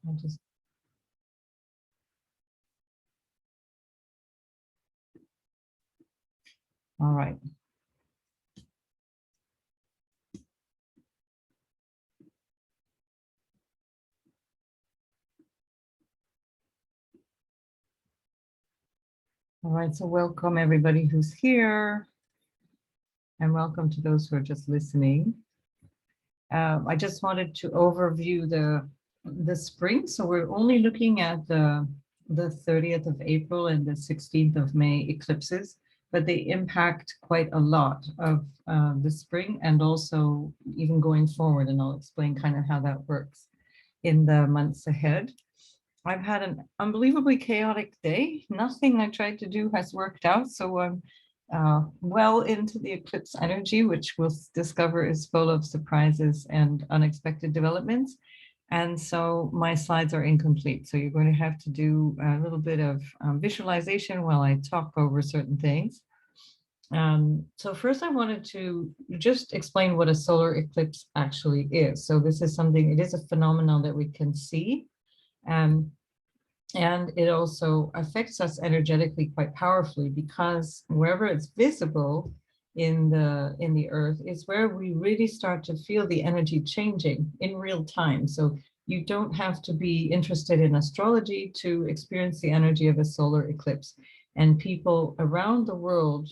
All right. All right, so welcome everybody who's here, and welcome to those who are just listening. I just wanted to overview the spring. So we're only looking at the 30th of April and the 16th of May eclipses, but they impact quite a lot of the spring and also even going forward. And I'll explain kind of how that works in the months ahead. I've had an unbelievably chaotic day. Nothing I tried to do has worked out. So I'm well into the eclipse energy, which we'll discover is full of surprises and unexpected developments. And so my slides are incomplete. So you're going to have to do a little bit of visualization while I talk over certain things. So first I wanted to just explain what a solar eclipse actually is. So this is something, it is a phenomenon that we can see. And it also affects us energetically quite powerfully, because wherever it's visible in the earth is where we really start to feel the energy changing in real time. So you don't have to be interested in astrology to experience the energy of a solar eclipse. And people around the world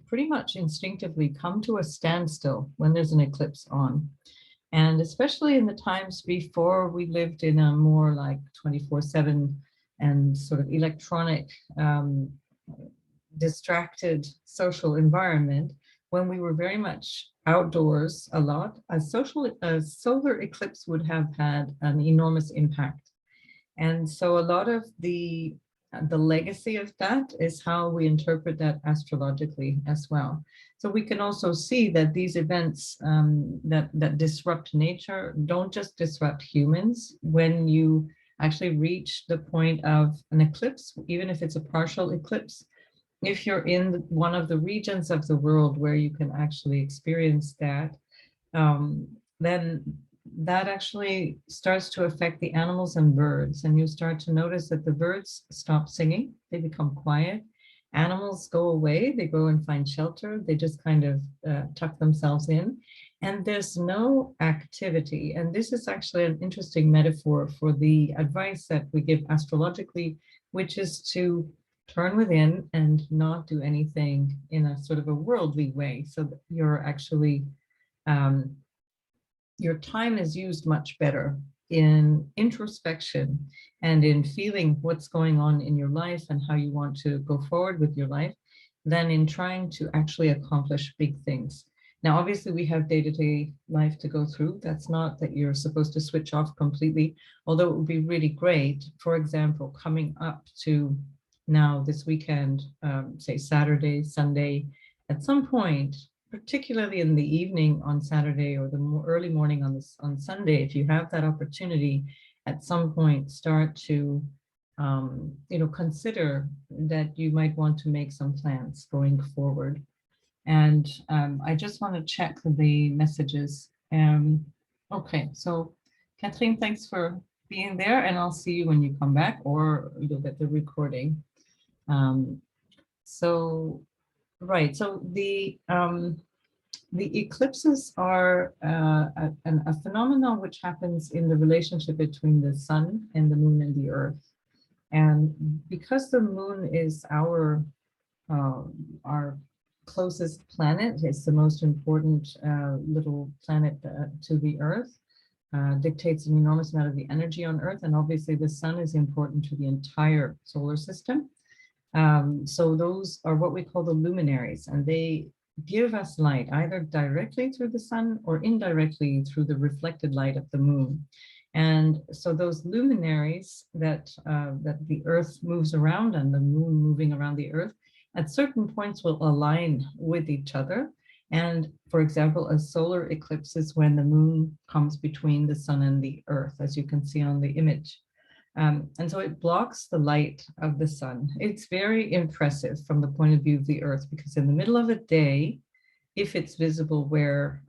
pretty much instinctively come to a standstill when there's an eclipse on. And especially in the times before we lived in a more like 24/7 and sort of electronic, distracted social environment, when we were very much outdoors a lot, a solar eclipse would have had an enormous impact. And so a lot of the legacy of that is how we interpret that astrologically as well. So we can also see that these events that disrupt nature don't just disrupt humans. When you actually reach the point of an eclipse, even if it's a partial eclipse, if you're in one of the regions of the world where you can actually experience that, then that actually starts to affect the animals and birds. And you start to notice that the birds stop singing, they become quiet. Animals go away, they go and find shelter, they just kind of tuck themselves in. And there's no activity. And this is actually an interesting metaphor for the advice that we give astrologically, which is to turn within and not do anything in a sort of a worldly way. So that you're actually, your time is used much better in introspection and in feeling what's going on in your life and how you want to go forward with your life, than in trying to actually accomplish big things. Now, obviously, we have day-to-day life to go through. That's not that you're supposed to switch off completely, although it would be really great. For example, coming up to now this weekend, say Saturday, Sunday, at some point, particularly in the evening on Saturday or the early morning on Sunday, if you have that opportunity, at some point start to consider that you might want to make some plans going forward. And I just want to check the messages. Okay, so Catherine, thanks for being there, and I'll see you when you come back, or you'll get the recording. Right, so the eclipses are a phenomenon which happens in the relationship between the sun and the moon and the earth. And because the moon is our closest planet, it's the most important little planet to the earth, dictates an enormous amount of the energy on earth, and obviously the sun is important to the entire solar system. So those are what we call the luminaries, and they give us light either directly through the sun or indirectly through the reflected light of the moon. And so those luminaries that the earth moves around and the moon moving around the earth at certain points will align with each other. And for example, a solar eclipse is when the moon comes between the sun and the earth, as you can see on the image. And so it blocks the light of the sun. It's very impressive from the point of view of the earth, because in the middle of a day, if it's visible where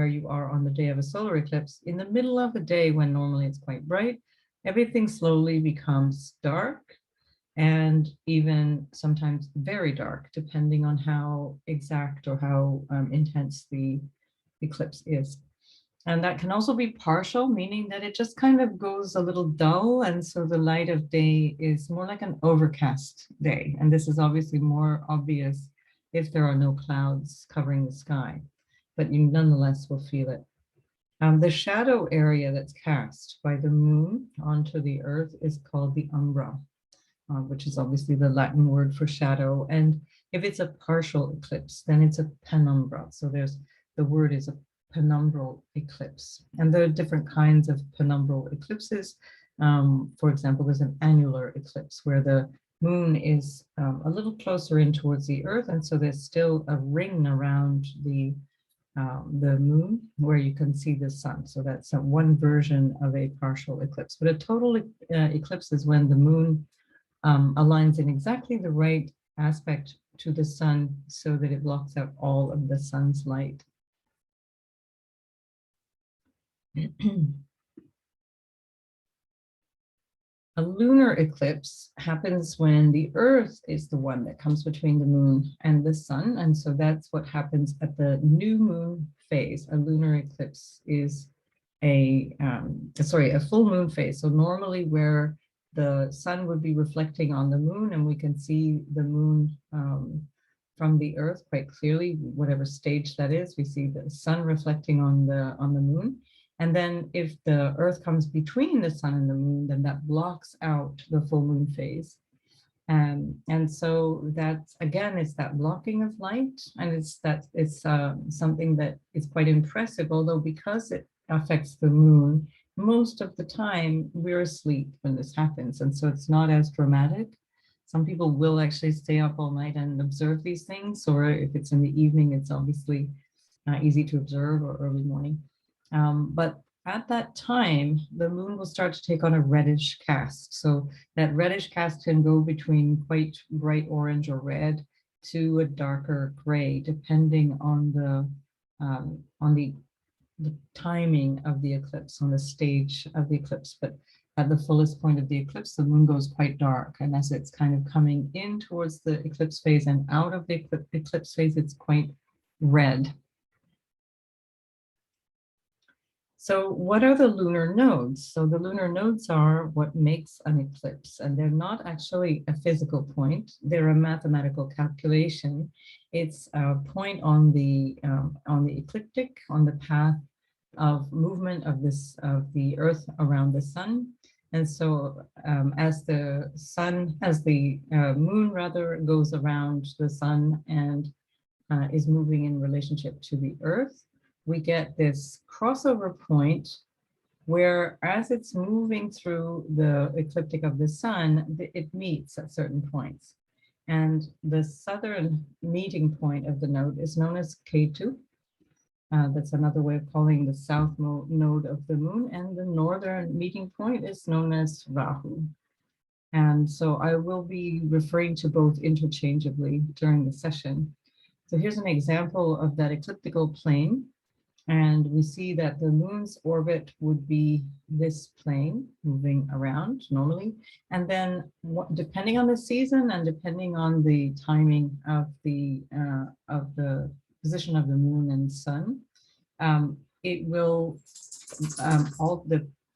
you are on the day of a solar eclipse, in the middle of a day when normally it's quite bright, everything slowly becomes dark, and even sometimes very dark, depending on how exact or how intense the eclipse is. And that can also be partial, meaning that it just kind of goes a little dull. And so the light of day is more like an overcast day. And this is obviously more obvious if there are no clouds covering the sky, but you nonetheless will feel it. The shadow area that's cast by the moon onto the earth is called the umbra, which is obviously the Latin word for shadow. And if it's a partial eclipse, then it's a penumbra. So the word is a penumbral eclipse. And there are different kinds of penumbral eclipses. For example, there's an annular eclipse where the moon is a little closer in towards the earth. And so there's still a ring around the moon where you can see the sun. So that's one version of a partial eclipse. But a total eclipse is when the moon aligns in exactly the right aspect to the sun so that it blocks out all of the sun's light. A lunar eclipse happens when the earth is the one that comes between the moon and the sun. And so that's what happens at the new moon phase. A lunar eclipse is a full moon phase. So normally where the sun would be reflecting on the moon and we can see the moon from the earth quite clearly, whatever stage that is, we see the sun reflecting on the moon. And then if the earth comes between the sun and the moon, then that blocks out the full moon phase. And so that's, again, it's that blocking of light. And it's something that is quite impressive, although because it affects the moon, most of the time we're asleep when this happens. And so it's not as dramatic. Some people will actually stay up all night and observe these things. Or if it's in the evening, it's obviously easy to observe, or early morning. But at that time, the moon will start to take on a reddish cast. So that reddish cast can go between quite bright orange or red to a darker gray, depending on the timing of the eclipse, on the stage of the eclipse. But at the fullest point of the eclipse, the moon goes quite dark. And as it's kind of coming in towards the eclipse phase and out of the eclipse phase, it's quite red. So what are the lunar nodes? So the lunar nodes are what makes an eclipse, and they're not actually a physical point. They're a mathematical calculation. It's a point on the ecliptic, on the path of movement of the Earth around the sun. And so as the moon rather goes around the sun and is moving in relationship to the Earth, we get this crossover point where as it's moving through the ecliptic of the sun, it meets at certain points. And the southern meeting point of the node is known as K2. That's another way of calling the south node of the moon. And the northern meeting point is known as Rahu. And so I will be referring to both interchangeably during the session. So here's an example of that ecliptical plane. And we see that the moon's orbit would be this plane moving around normally. And then depending on the season and depending on the timing of the position of the moon and sun, it will,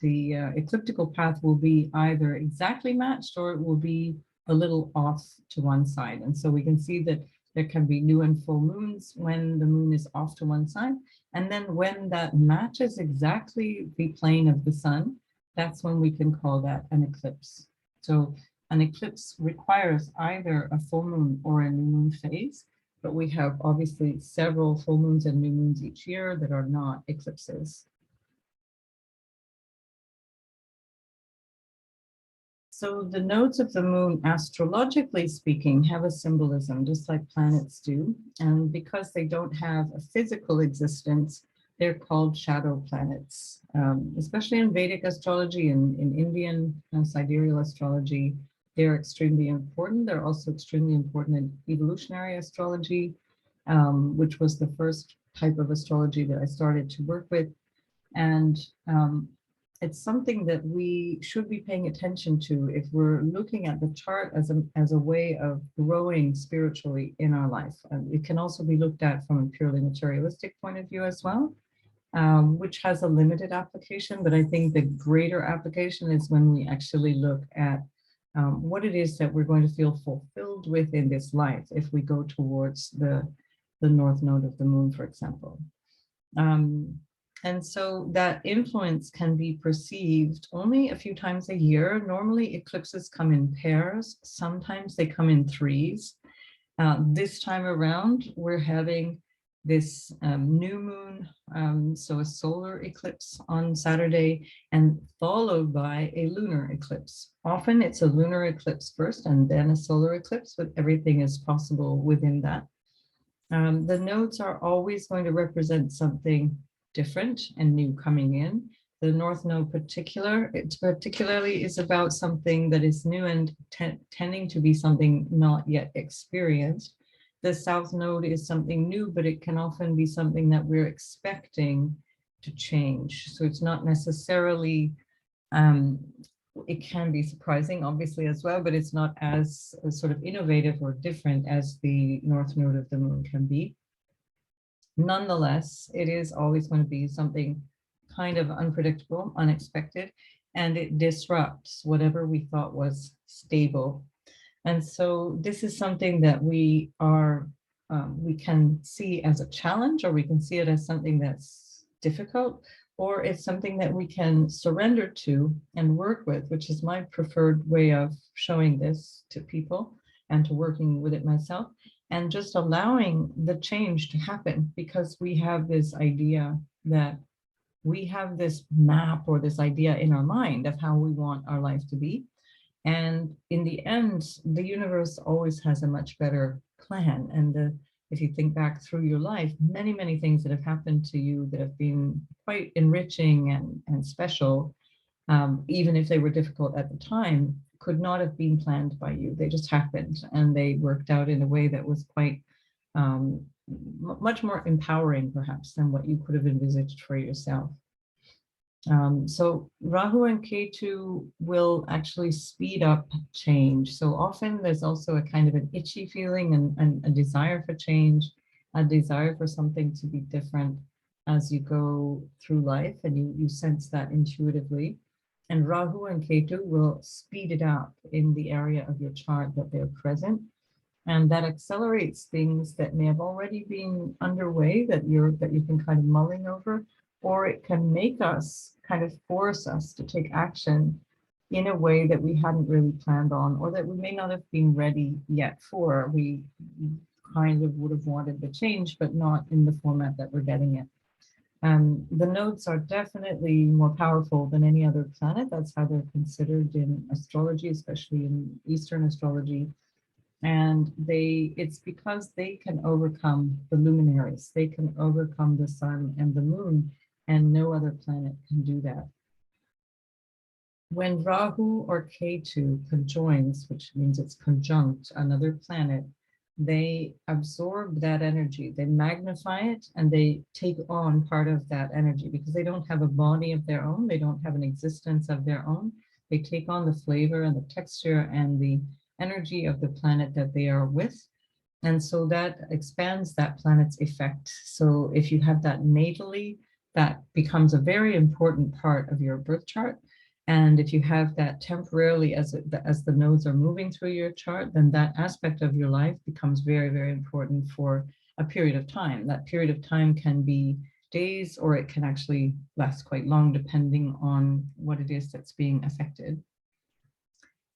the ecliptical path will be either exactly matched or it will be a little off to one side. And so we can see that there can be new and full moons when the moon is off to one side. And then when that matches exactly the plane of the sun, that's when we can call that an eclipse. So an eclipse requires either a full moon or a new moon phase, but we have obviously several full moons and new moons each year that are not eclipses. So the nodes of the moon, astrologically speaking, have a symbolism, just like planets do. And because they don't have a physical existence, they're called shadow planets. Especially in Vedic astrology and in Indian sidereal astrology, they're extremely important. They're also extremely important in evolutionary astrology, which was the first type of astrology that I started to work with. And it's something that we should be paying attention to if we're looking at the chart as a way of growing spiritually in our life. And it can also be looked at from a purely materialistic point of view as well, which has a limited application. But I think the greater application is when we actually look at what it is that we're going to feel fulfilled with in this life if we go towards the north node of the moon, for example. And so that influence can be perceived only a few times a year. Normally eclipses come in pairs. Sometimes they come in threes. This time around, we're having this new moon, so a solar eclipse on Saturday, and followed by a lunar eclipse. Often it's a lunar eclipse first and then a solar eclipse, but everything is possible within that. The nodes are always going to represent something different and new coming in. The north node particularly is about something that is new and tending to be something not yet experienced. The south node is something new, but it can often be something that we're expecting to change. So it's not necessarily, it can be surprising, obviously, as well, but it's not as sort of innovative or different as the north node of the moon can be. Nonetheless, it is always going to be something kind of unpredictable, unexpected, and it disrupts whatever we thought was stable. And so this is something that we can see as a challenge, or we can see it as something that's difficult, or it's something that we can surrender to and work with, which is my preferred way of showing this to people and to working with it myself, and just allowing the change to happen, because we have this idea that we have this map or this idea in our mind of how we want our life to be. And in the end, the universe always has a much better plan. And if you think back through your life, many, many things that have happened to you that have been quite enriching and special, even if they were difficult at the time, could not have been planned by you. They just happened, and they worked out in a way that was quite much more empowering, perhaps, than what you could have envisaged for yourself. So Rahu and K2 will actually speed up change. So often there's also a kind of an itchy feeling and a desire for change, a desire for something to be different as you go through life, and you sense that intuitively. And Rahu and Ketu will speed it up in the area of your chart that they're present. And that accelerates things that may have already been underway that you've been kind of mulling over, or it can make us kind of force us to take action in a way that we hadn't really planned on, or that we may not have been ready yet for. We kind of would have wanted the change, but not in the format that we're getting it. The nodes are definitely more powerful than any other planet. That's how they're considered in astrology, especially in Eastern astrology. And it's because they can overcome the luminaries. They can overcome the sun and the moon, and no other planet can do that. When Rahu or Ketu conjoins, which means it's conjunct another planet, they absorb that energy, they magnify it, and they take on part of that energy, because they don't have a body of their own, they don't have an existence of their own. They take on the flavor and the texture and the energy of the planet that they are with. And so that expands that planet's effect. So if you have that natally, that becomes a very important part of your birth chart. And if you have that temporarily as the nodes are moving through your chart, then that aspect of your life becomes very, very important for a period of time. That period of time can be days, or it can actually last quite long, depending on what it is that's being affected.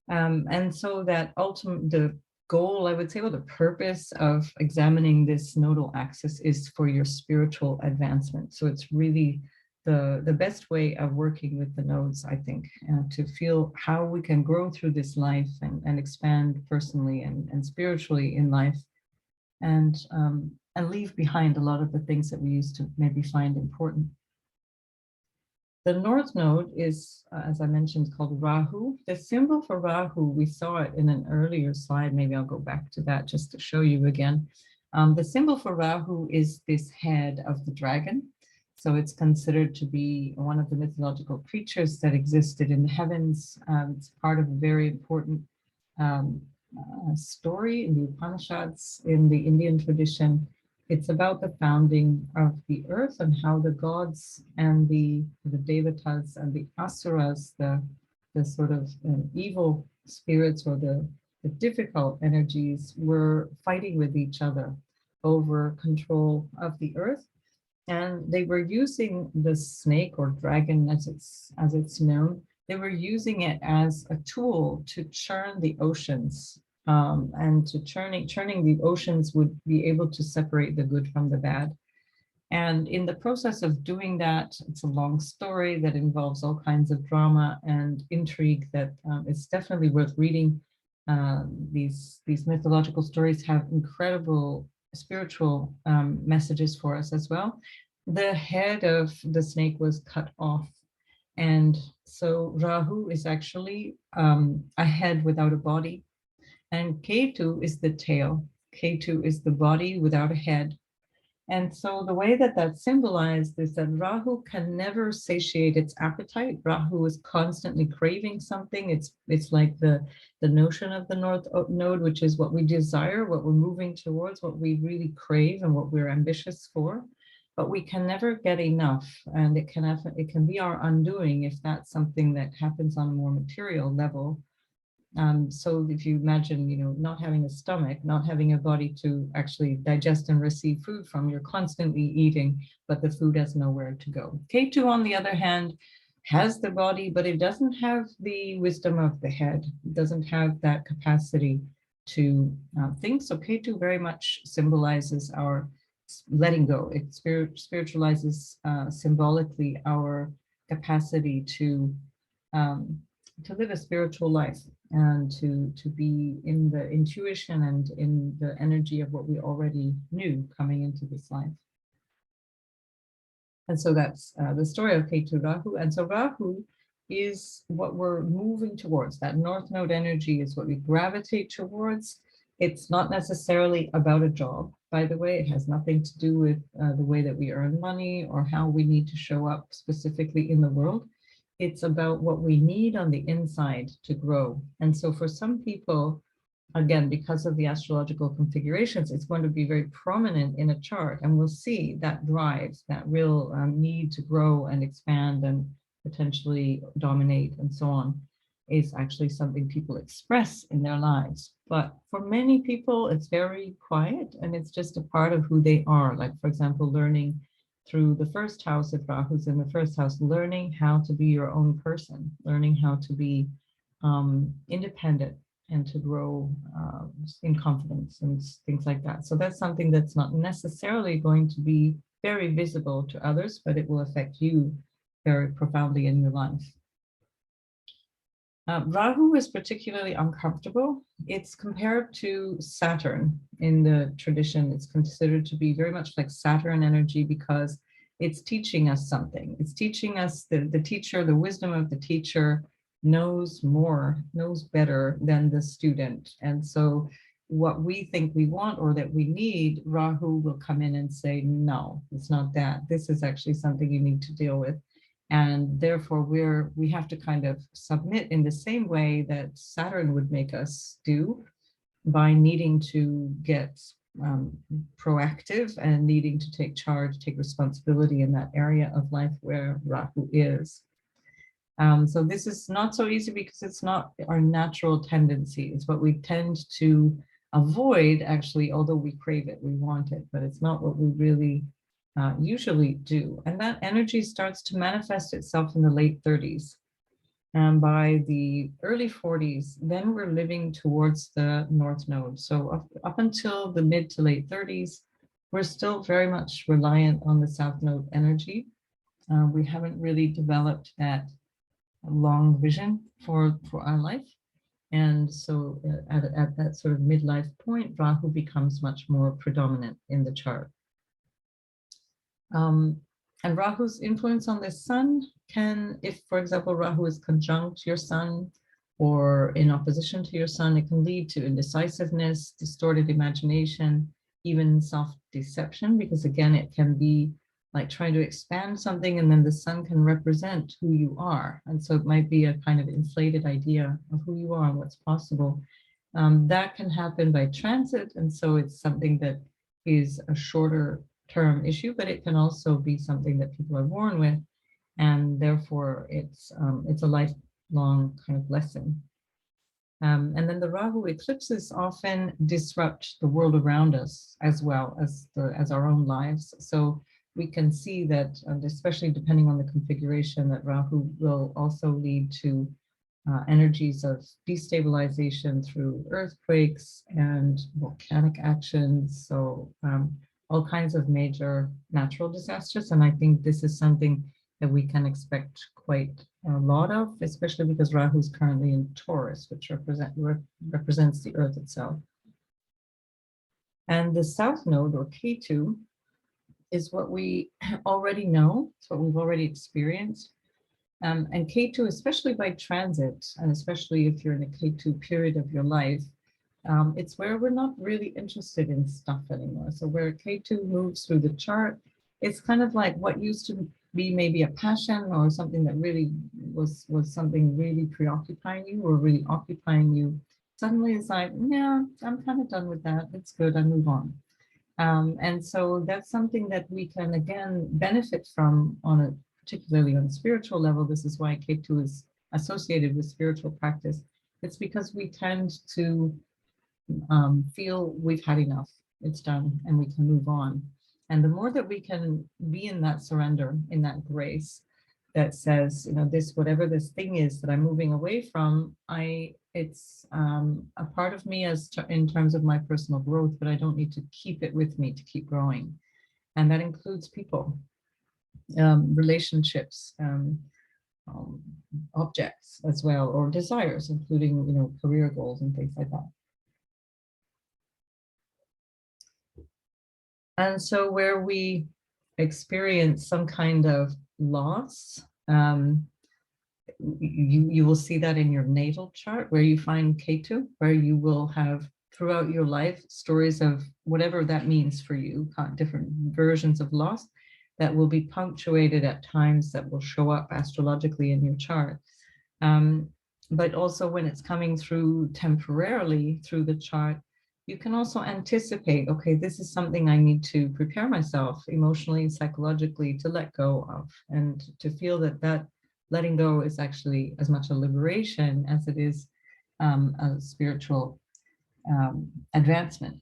And so that the goal, I would say, or the purpose of examining this nodal axis is for your spiritual advancement. So it's really the best way of working with the nodes, I think, to feel how we can grow through this life and expand personally and spiritually in life, and leave behind a lot of the things that we used to maybe find important. The north node is, as I mentioned, called Rahu. The symbol for Rahu, we saw it in an earlier slide. Maybe I'll go back to that just to show you again. The symbol for Rahu is this head of the dragon. So it's considered to be one of the mythological creatures that existed in the heavens. It's part of a very important um, story in the Upanishads, in the Indian tradition. It's about the founding of the earth and how the gods and the devatas and the asuras, the sort of evil spirits or the difficult energies, were fighting with each other over control of the earth. And they were using the snake or dragon, as it's known. They were using it as a tool to churn the oceans, and to churning the oceans would be able to separate the good from the bad. And in the process of doing that, it's a long story that involves all kinds of drama and intrigue that is definitely worth reading. These mythological stories have incredible spiritual messages for us as well. The head of the snake was cut off. And so Rahu is actually a head without a body. And K2 is the tail. K2 is the body without a head. And so the way that that's symbolized is that Rahu can never satiate its appetite. Rahu is constantly craving something. It's like the notion of the North Node, which is what we desire, what we're moving towards, what we really crave and what we're ambitious for. But we can never get enough. And it can be our undoing if that's something that happens on a more material level. So if you imagine, not having a stomach, not having a body to actually digest and receive food from, you're constantly eating, but the food has nowhere to go. K2, on the other hand, has the body, but it doesn't have the wisdom of the head. It doesn't have that capacity to think. So K2 very much symbolizes our letting go. It spiritualizes symbolically our capacity to live a spiritual life and to be in the intuition and in the energy of what we already knew coming into this life. And so that's the story of K2 Rahu. And so Rahu is what we're moving towards. That North Node energy is what we gravitate towards. It's not necessarily about a job, by the way. It has nothing to do with the way that we earn money or how we need to show up specifically in the world. It's about what we need on the inside to grow. And so for some people, again, because of the astrological configurations, it's going to be very prominent in a chart. And we'll see that drive, that real need to grow and expand and potentially dominate and so on, is actually something people express in their lives. But for many people, it's very quiet and it's just a part of who they are. Like, for example, learning through the first house, if Rahu's in the first house, learning how to be your own person, learning how to be independent and to grow in confidence and things like that. So that's something that's not necessarily going to be very visible to others, but it will affect you very profoundly in your life. Rahu is particularly uncomfortable. It's compared to Saturn in the tradition. It's considered to be very much like Saturn energy because it's teaching us something. It's teaching us the teacher, the wisdom of the teacher knows more, knows better than the student. And so what we think we want or that we need, Rahu will come in and say, no, it's not that. This is actually something you need to deal with. And therefore we have to kind of submit in the same way that Saturn would make us do by needing to get proactive and needing to take charge, take responsibility in that area of life where Rahu is. So this is not so easy because it's not our natural tendency. It's what we tend to avoid, actually, although we crave it, we want it, but it's not what we really usually do. And that energy starts to manifest itself in the late 30s. And by the early 40s, then we're living towards the North Node. So up until the mid to late 30s, we're still very much reliant on the South Node energy. We haven't really developed that long vision for our life. And so at that sort of midlife point, Rahu becomes much more predominant in the chart. And Rahu's influence on the sun can, if, for example, Rahu is conjunct your sun or in opposition to your sun, it can lead to indecisiveness, distorted imagination, even self-deception, because again, it can be like trying to expand something, and then the sun can represent who you are. And so it might be a kind of inflated idea of who you are and what's possible. That can happen by transit, and so it's something that is a shorter term issue, but it can also be something that people are born with, and therefore it's a lifelong kind of lesson. And then the Rahu eclipses often disrupt the world around us as well as our own lives. So we can see that, especially depending on the configuration, that Rahu will also lead to energies of destabilization through earthquakes and volcanic actions. So all kinds of major natural disasters. And I think this is something that we can expect quite a lot of, especially because Rahu is currently in Taurus, which represents the Earth itself. And the South Node, or K2, is what we already know. It's what we've already experienced. And K2, especially by transit, and especially if you're in a K2 period of your life, it's where we're not really interested in stuff anymore. So where K2 moves through the chart, it's kind of like what used to be maybe a passion or something that really was something really preoccupying you or really occupying you. Suddenly it's like, yeah, I'm kind of done with that. It's good, I move on. And so that's something that we can, again, benefit from particularly on a spiritual level. This is why K2 is associated with spiritual practice. It's because we tend to feel we've had enough, it's done, and we can move on. And the more that we can be in that surrender, in that grace that says, whatever this thing is that I'm moving away from, it's a part of me in terms of my personal growth, but I don't need to keep it with me to keep growing. And that includes people, relationships, objects as well, or desires, including, career goals and things like that. And so where we experience some kind of loss, you will see that in your natal chart, where you find K2, where you will have throughout your life stories of whatever that means for you, different versions of loss that will be punctuated at times that will show up astrologically in your chart. But also when it's coming through temporarily through the chart, you can also anticipate, okay, this is something I need to prepare myself emotionally and psychologically to let go of, and to feel that letting go is actually as much a liberation as it is a spiritual advancement.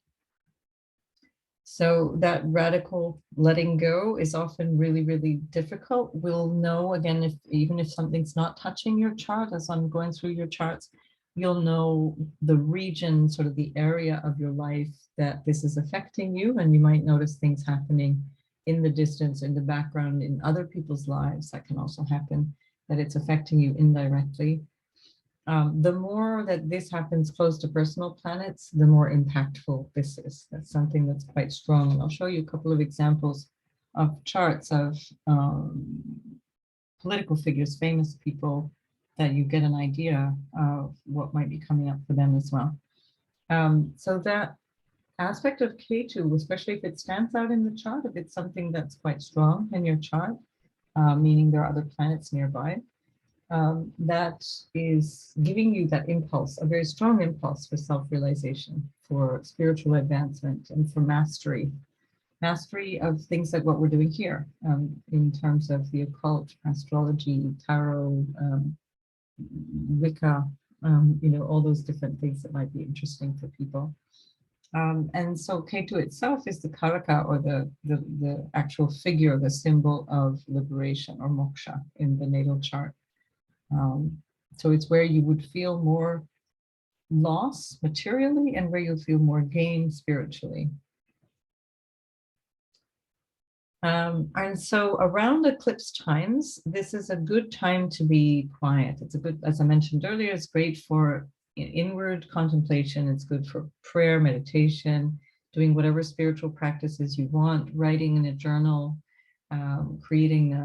So that radical letting go is often really, really difficult. We'll know, again, even if something's not touching your chart, as I'm going through your charts, you'll know the region, sort of the area of your life that this is affecting you, and you might notice things happening in the distance, in the background, in other people's lives. That can also happen, that it's affecting you indirectly. The more that this happens close to personal planets, the more impactful this is. That's something that's quite strong. And I'll show you a couple of examples of charts of political figures, famous people, that you get an idea of what might be coming up for them as well. So that aspect of K2, especially if it stands out in the chart, if it's something that's quite strong in your chart, meaning there are other planets nearby, that is giving you that impulse, a very strong impulse for self-realization, for spiritual advancement, and for mastery of things like what we're doing here, in terms of the occult, astrology, tarot, Wicca, all those different things that might be interesting for people. And so K2 itself is the karaka, or the actual figure, the symbol of liberation or moksha in the natal chart. So it's where you would feel more loss materially and where you'll feel more gain spiritually. And so around eclipse times, this is a good time to be quiet. It's a good, as I mentioned earlier, it's great for inward contemplation. It's good for prayer, meditation, doing whatever spiritual practices you want, writing in a journal, creating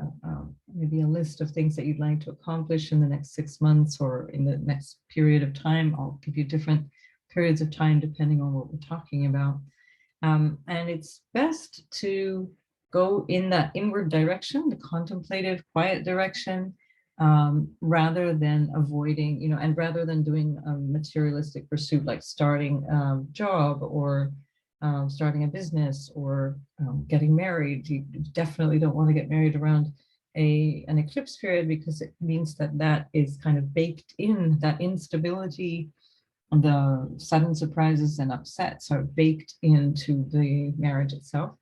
maybe a list of things that you'd like to accomplish in the next 6 months or in the next period of time. I'll give you different periods of time depending on what we're talking about. And it's best to go in that inward direction, the contemplative, quiet direction, rather than avoiding, and rather than doing a materialistic pursuit like starting a job or starting a business or getting married. You definitely don't want to get married around an eclipse period, because it means that is kind of baked in, that instability, the sudden surprises and upsets are baked into the marriage itself.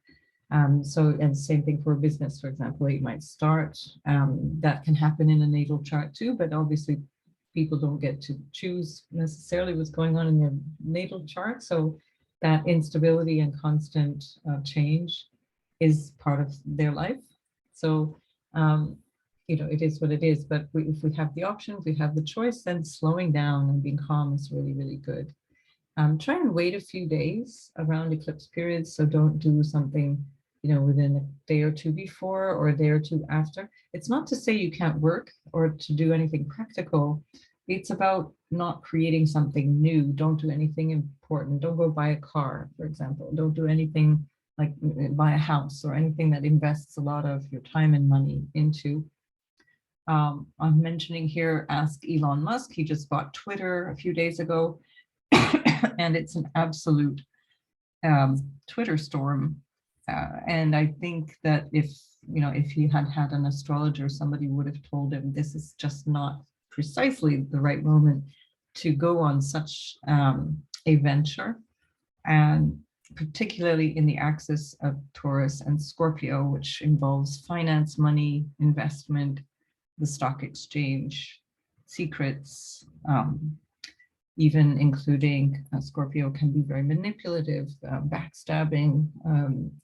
And same thing for a business, for example, you might start, that can happen in a natal chart too, but obviously people don't get to choose necessarily what's going on in their natal chart. So that instability and constant change is part of their life. So, it is what it is, but if we have the option, if we have the choice, then slowing down and being calm is really, really good. Try and wait a few days around eclipse periods. So don't do something, within a day or two before or a day or two after. It's not to say you can't work or to do anything practical. It's about not creating something new. Don't do anything important. Don't go buy a car, for example. Don't do anything like buy a house or anything that invests a lot of your time and money into. I'm mentioning here, ask Elon Musk. He just bought Twitter a few days ago. And it's an absolute Twitter storm. And I think that if he had had an astrologer, somebody would have told him this is just not precisely the right moment to go on such a venture, and particularly in the axis of Taurus and Scorpio, which involves finance, money, investment, the stock exchange, secrets, even including Scorpio can be very manipulative, backstabbing,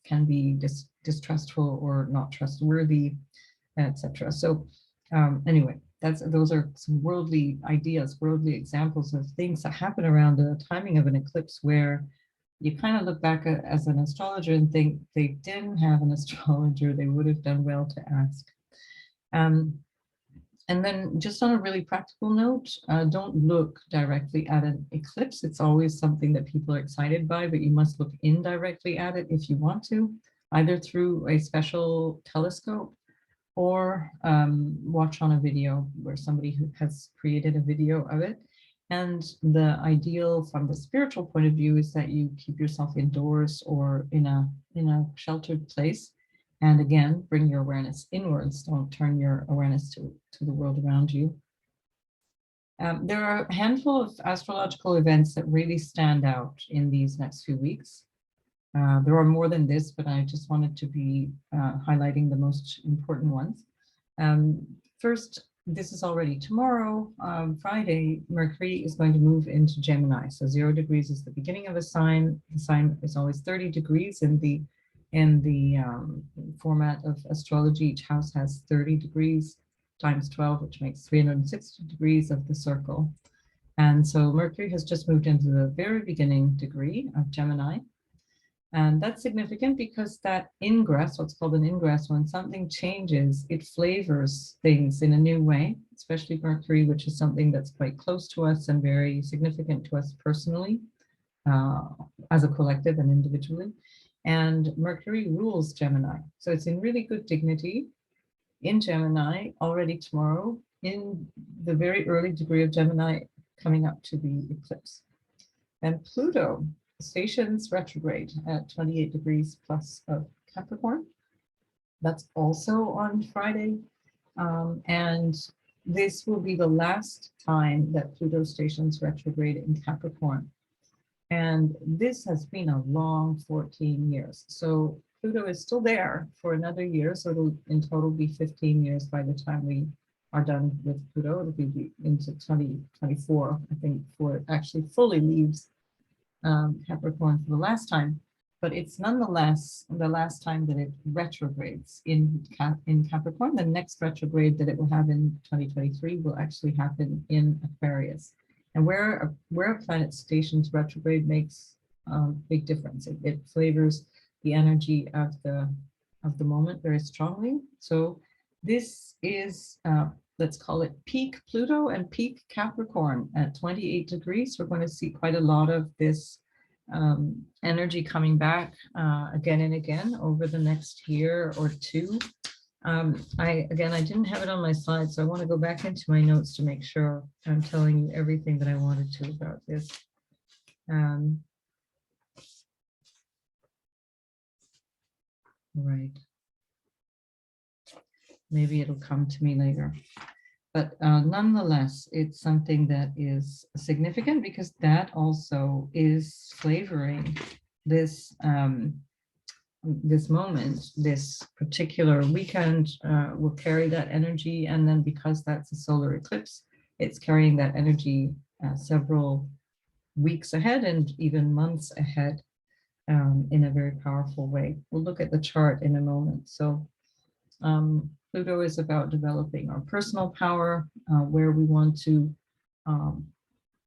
can be distrustful or not trustworthy, etc. So anyway, those are some worldly ideas, worldly examples of things that happen around the timing of an eclipse, where you kind of look back as an astrologer and think they didn't have an astrologer, they would have done well to ask. And then just on a really practical note, don't look directly at an eclipse. It's always something that people are excited by, but you must look indirectly at it if you want to, either through a special telescope or watch on a video where somebody who has created a video of it. And the ideal from the spiritual point of view is that you keep yourself indoors or in a sheltered place. And again, bring your awareness inwards. Don't turn your awareness to the world around you. There are a handful of astrological events that really stand out in these next few weeks. There are more than this, but I just wanted to be highlighting the most important ones. First, this is already tomorrow, Friday, Mercury is going to move into Gemini. So 0 degrees is the beginning of a sign. The sign is always 30 degrees in the format of astrology. Each house has 30 degrees times 12, which makes 360 degrees of the circle. And so Mercury has just moved into the very beginning degree of Gemini. And that's significant because that ingress, what's called an ingress, when something changes, it flavors things in a new way, especially Mercury, which is something that's quite close to us and very significant to us personally, as a collective and individually. And Mercury rules Gemini. So it's in really good dignity in Gemini already tomorrow, in the very early degree of Gemini, coming up to the eclipse. And Pluto stations retrograde at 28 degrees plus of Capricorn. That's also on Friday. And this will be the last time that Pluto stations retrograde in Capricorn. And this has been a long 14 years. So Pluto is still there for another year. So it'll in total be 15 years by the time we are done with Pluto. It'll be into 2024, I think, before it actually fully leaves Capricorn for the last time. But it's nonetheless the last time that it retrogrades in Capricorn. The next retrograde that it will have in 2023 will actually happen in Aquarius. And where a planet stations retrograde makes a big difference. It flavors the energy of the moment very strongly. So this is, let's call it peak Pluto and peak Capricorn at 28 degrees. We're going to see quite a lot of this energy coming back again and again over the next year or two. I didn't have it on my slide, so I want to go back into my notes to make sure I'm telling you everything that I wanted to about this. Right. Maybe it'll come to me later. But nonetheless, it's something that is significant because that also is flavoring this this moment. This particular weekend will carry that energy, and then because that's a solar eclipse, it's carrying that energy several weeks ahead and even months ahead in a very powerful way. We'll look at the chart in a moment. So Pluto is about developing our personal power, where we want to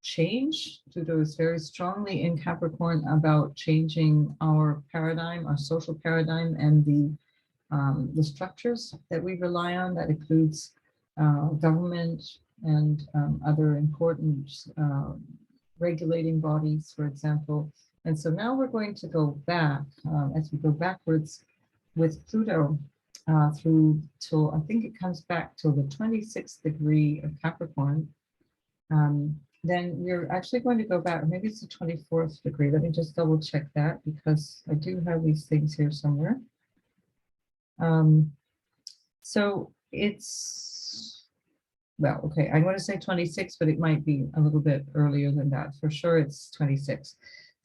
change. Pluto is very strongly in Capricorn about changing our paradigm, our social paradigm, and the structures that we rely on. That includes government and other important regulating bodies, for example. And so now we're going to go back, as we go backwards with Pluto through till, I think it comes back till the 26th degree of Capricorn. Then we're actually going to go back, or maybe it's the 24th degree. Let me just double check that because I do have these things here somewhere. So it's, well, okay, I'm going to say 26, but it might be a little bit earlier than that. For sure, it's 26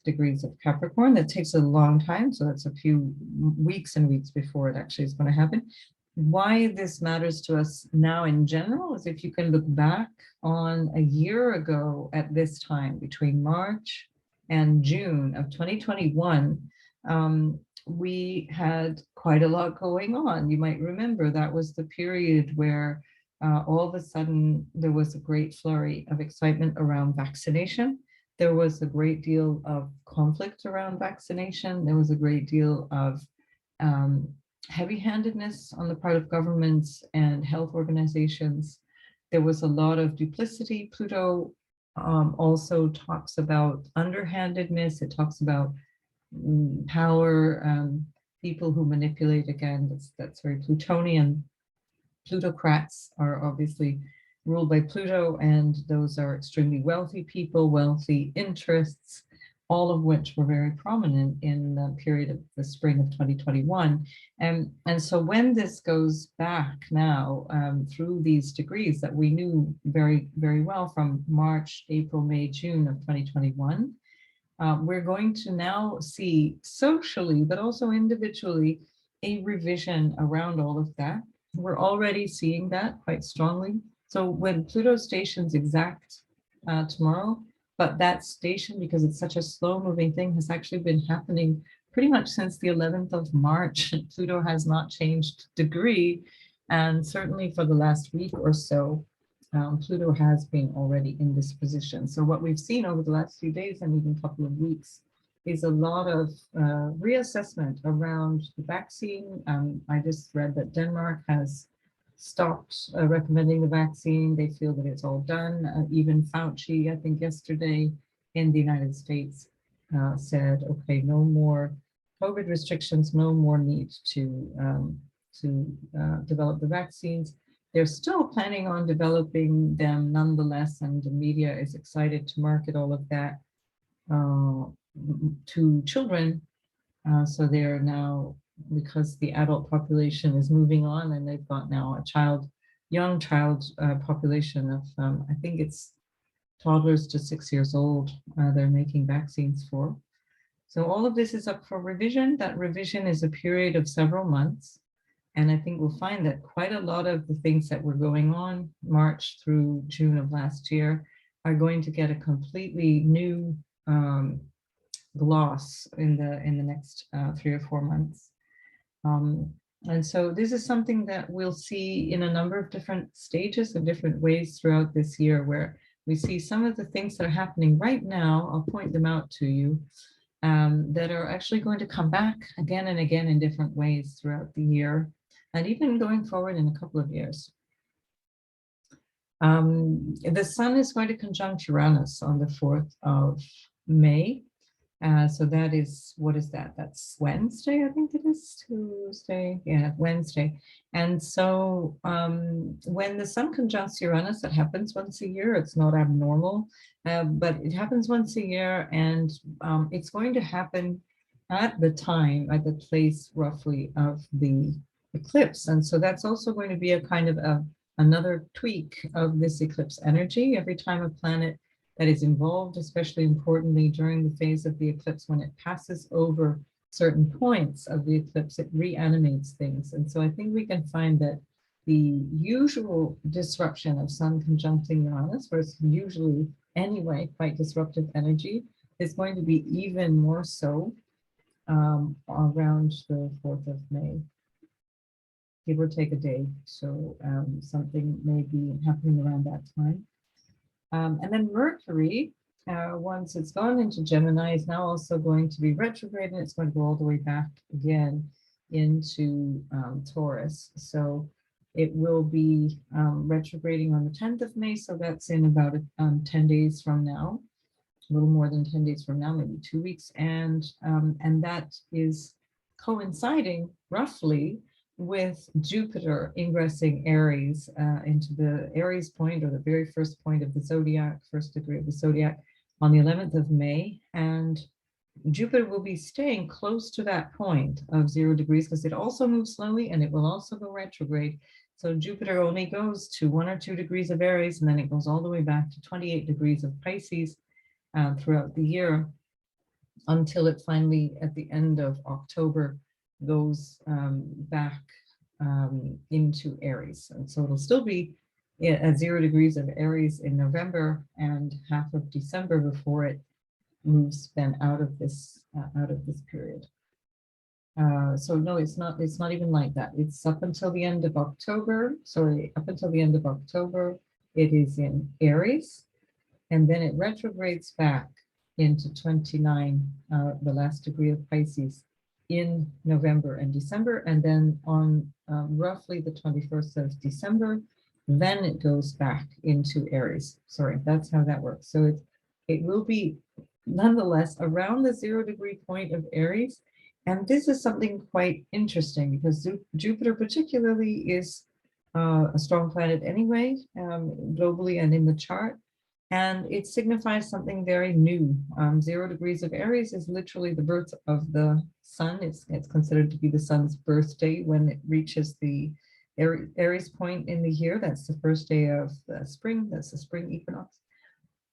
degrees of Capricorn. That takes a long time, so that's a few weeks and weeks before it actually is going to happen. Why this matters to us now in general is if you can look back on a year ago at this time, between March and June of 2021, we had quite a lot going on. You might remember that was the period where all of a sudden there was a great flurry of excitement around vaccination. There was a great deal of conflict around vaccination. There was a great deal of heavy-handedness on the part of governments and health organizations. There was a lot of duplicity. Pluto also talks about underhandedness. It talks about power, people who manipulate. Again, that's very Plutonian. Plutocrats are obviously ruled by Pluto, and those are extremely wealthy people, wealthy interests, all of which were very prominent in the period of the spring of 2021. And so when this goes back now through these degrees that we knew very, very well from March, April, May, June of 2021, we're going to now see socially, but also individually, a revision around all of that. We're already seeing that quite strongly. So when Pluto stations exact tomorrow, but that station, because it's such a slow moving thing, has actually been happening pretty much since the 11th of March. Pluto has not changed degree. And certainly for the last week or so, Pluto has been already in this position. So what we've seen over the last few days and even a couple of weeks is a lot of reassessment around the vaccine. I just read that Denmark has stopped recommending the vaccine. They feel that it's all done. Even Fauci, I think yesterday in the United States, said, okay, no more COVID restrictions, no more need to develop the vaccines. They're still planning on developing them nonetheless, and the media is excited to market all of that to children. So they are now, because the adult population is moving on, and they've got now a young child population of, I think it's toddlers to 6 years old, they're making vaccines for. So all of this is up for revision. That revision is a period of several months. And I think we'll find that quite a lot of the things that were going on March through June of last year are going to get a completely new gloss in the next 3 or 4 months. And so this is something that we'll see in a number of different stages and different ways throughout this year, where we see some of the things that are happening right now. I'll point them out to you, that are actually going to come back again and again in different ways throughout the year, and even going forward in a couple of years. The sun is going to conjunct Uranus on the 4th of May. So that is, what is that? That's Wednesday, I think it is. Tuesday, yeah, Wednesday. And so when the sun conjuncts Uranus, that happens once a year. It's not abnormal, but it happens once a year, and it's going to happen at the time, at the place roughly of the eclipse. And so that's also going to be a kind of another tweak of this eclipse energy. Every time a planet that is involved, especially importantly during the phase of the eclipse, when it passes over certain points of the eclipse, it reanimates things. And so I think we can find that the usual disruption of sun conjuncting Uranus, where it's usually anyway quite disruptive energy, is going to be even more so around the 4th of May. Give or take a day. So something may be happening around that time. And then Mercury, once it's gone into Gemini, is now also going to be retrograde, and it's going to go all the way back again into Taurus. So it will be retrograding on the 10th of May. So that's in about 10 days from now, a little more than 10 days from now, maybe 2 weeks. And that is coinciding roughly with Jupiter ingressing Aries into the Aries point, or the very first point of the zodiac, first degree of the zodiac, on the 11th of May. And Jupiter will be staying close to that point of 0 degrees because it also moves slowly and it will also go retrograde. So Jupiter only goes to 1 or 2 degrees of Aries, and then it goes all the way back to 28 degrees of Pisces throughout the year, until it finally, at the end of October, goes back into Aries. And so it'll still be at 0 degrees of Aries in November and half of December before it moves then out of this period. So no, it's not even like that. It's up until the end of October. Sorry, up until the end of October, it is in Aries, and then it retrogrades back into 29, the last degree of Pisces, in November and December, and then on roughly the 21st of December, then it goes back into Aries. Sorry, that's how that works. So it will be nonetheless around the 0 degree point of Aries. And this is something quite interesting because Jupiter particularly is a strong planet anyway, globally and in the chart. And it signifies something very new. 0 degrees of Aries is literally the birth of the sun. It's considered to be the sun's birthday when it reaches the Aries point in the year. That's the first day of the spring. That's the spring equinox.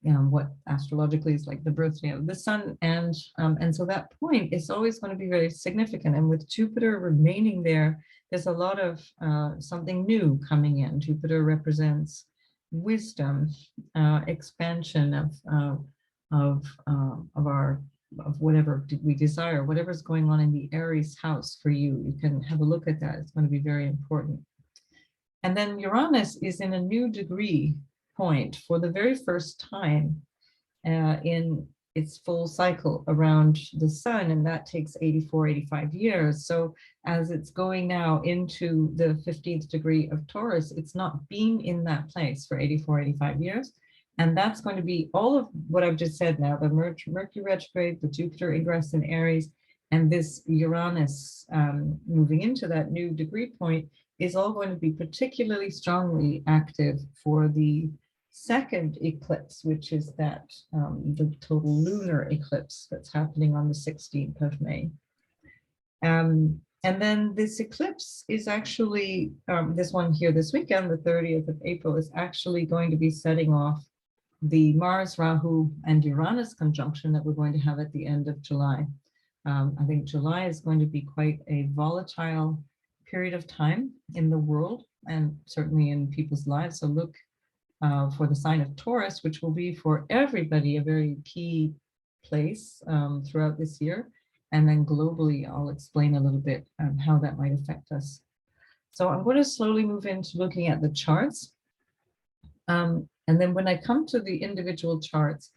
What astrologically is like the birthday of the sun. And so that point is always going to be very significant. And with Jupiter remaining there, there's a lot of something new coming in. Jupiter represents wisdom, expansion of whatever we desire, whatever's going on in the Aries house for you. You can have a look at that. It's going to be very important. And then Uranus is in a new degree point for the very first time in its full cycle around the sun, and that takes 85 years. So as it's going now into the 15th degree of Taurus, it's not been in that place for 85 years. And that's going to be all of what I've just said now, the Mercury retrograde, the Jupiter ingress in Aries, and this Uranus moving into that new degree point is all going to be particularly strongly active for the second eclipse, which is that the total lunar eclipse that's happening on the 16th of May. And then this eclipse is actually, this one here this weekend, the 30th of April, is actually going to be setting off the Mars, Rahu, and Uranus conjunction that we're going to have at the end of July. I think July is going to be quite a volatile period of time in the world and certainly in people's lives. So look for the sign of Taurus, which will be for everybody a very key place throughout this year. And then globally, I'll explain a little bit how that might affect us. So I'm going to slowly move into looking at the charts. And then when I come to the individual charts,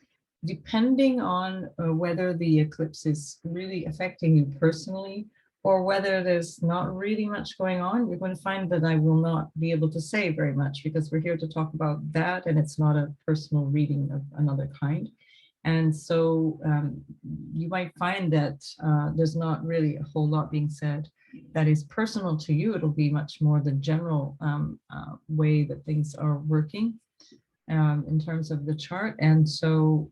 depending on whether the eclipse is really affecting you personally, or whether there's not really much going on, you're going to find that I will not be able to say very much because we're here to talk about that, and it's not a personal reading of another kind. And so you might find that there's not really a whole lot being said that is personal to you. It'll be much more the general way that things are working in terms of the chart. And so,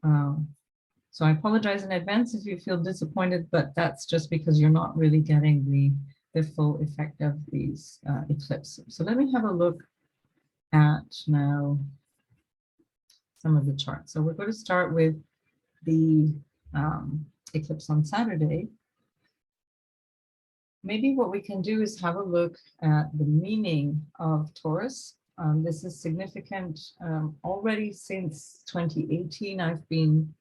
so I apologize in advance if you feel disappointed, but that's just because you're not really getting the full effect of these eclipses. So let me have a look at now some of the charts. So we're going to start with the eclipse on Saturday. Maybe what we can do is have a look at the meaning of Taurus. This is significant already since 2018. I've been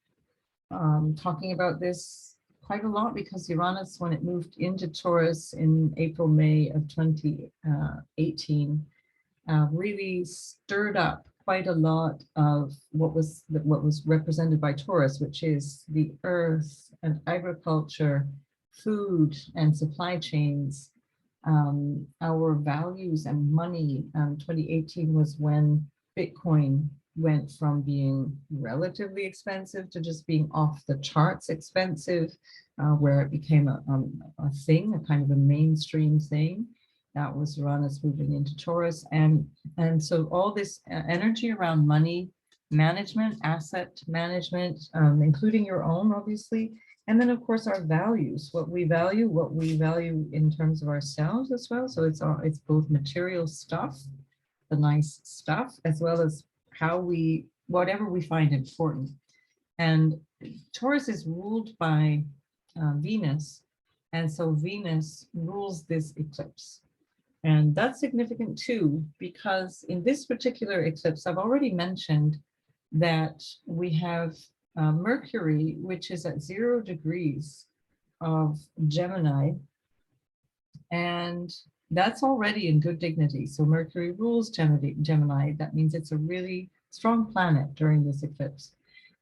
talking about this quite a lot because Uranus, when it moved into Taurus in April, May of 2018, really stirred up quite a lot of what was represented by Taurus, which is the earth and agriculture, food and supply chains, our values and money. 2018 was when Bitcoin went from being relatively expensive to just being off the charts expensive, where it became a thing, a kind of a mainstream thing. That was Uranus moving into Taurus. And so all this energy around money management, asset management, including your own, obviously. And then, of course, our values, what we value in terms of ourselves as well. So it's both material stuff, the nice stuff, as well as how whatever we find important. And Taurus is ruled by Venus. And so Venus rules this eclipse. And that's significant too, because in this particular eclipse, I've already mentioned that we have Mercury, which is at 0 degrees of Gemini, and that's already in good dignity. So Mercury rules Gemini. That means it's a really strong planet during this eclipse.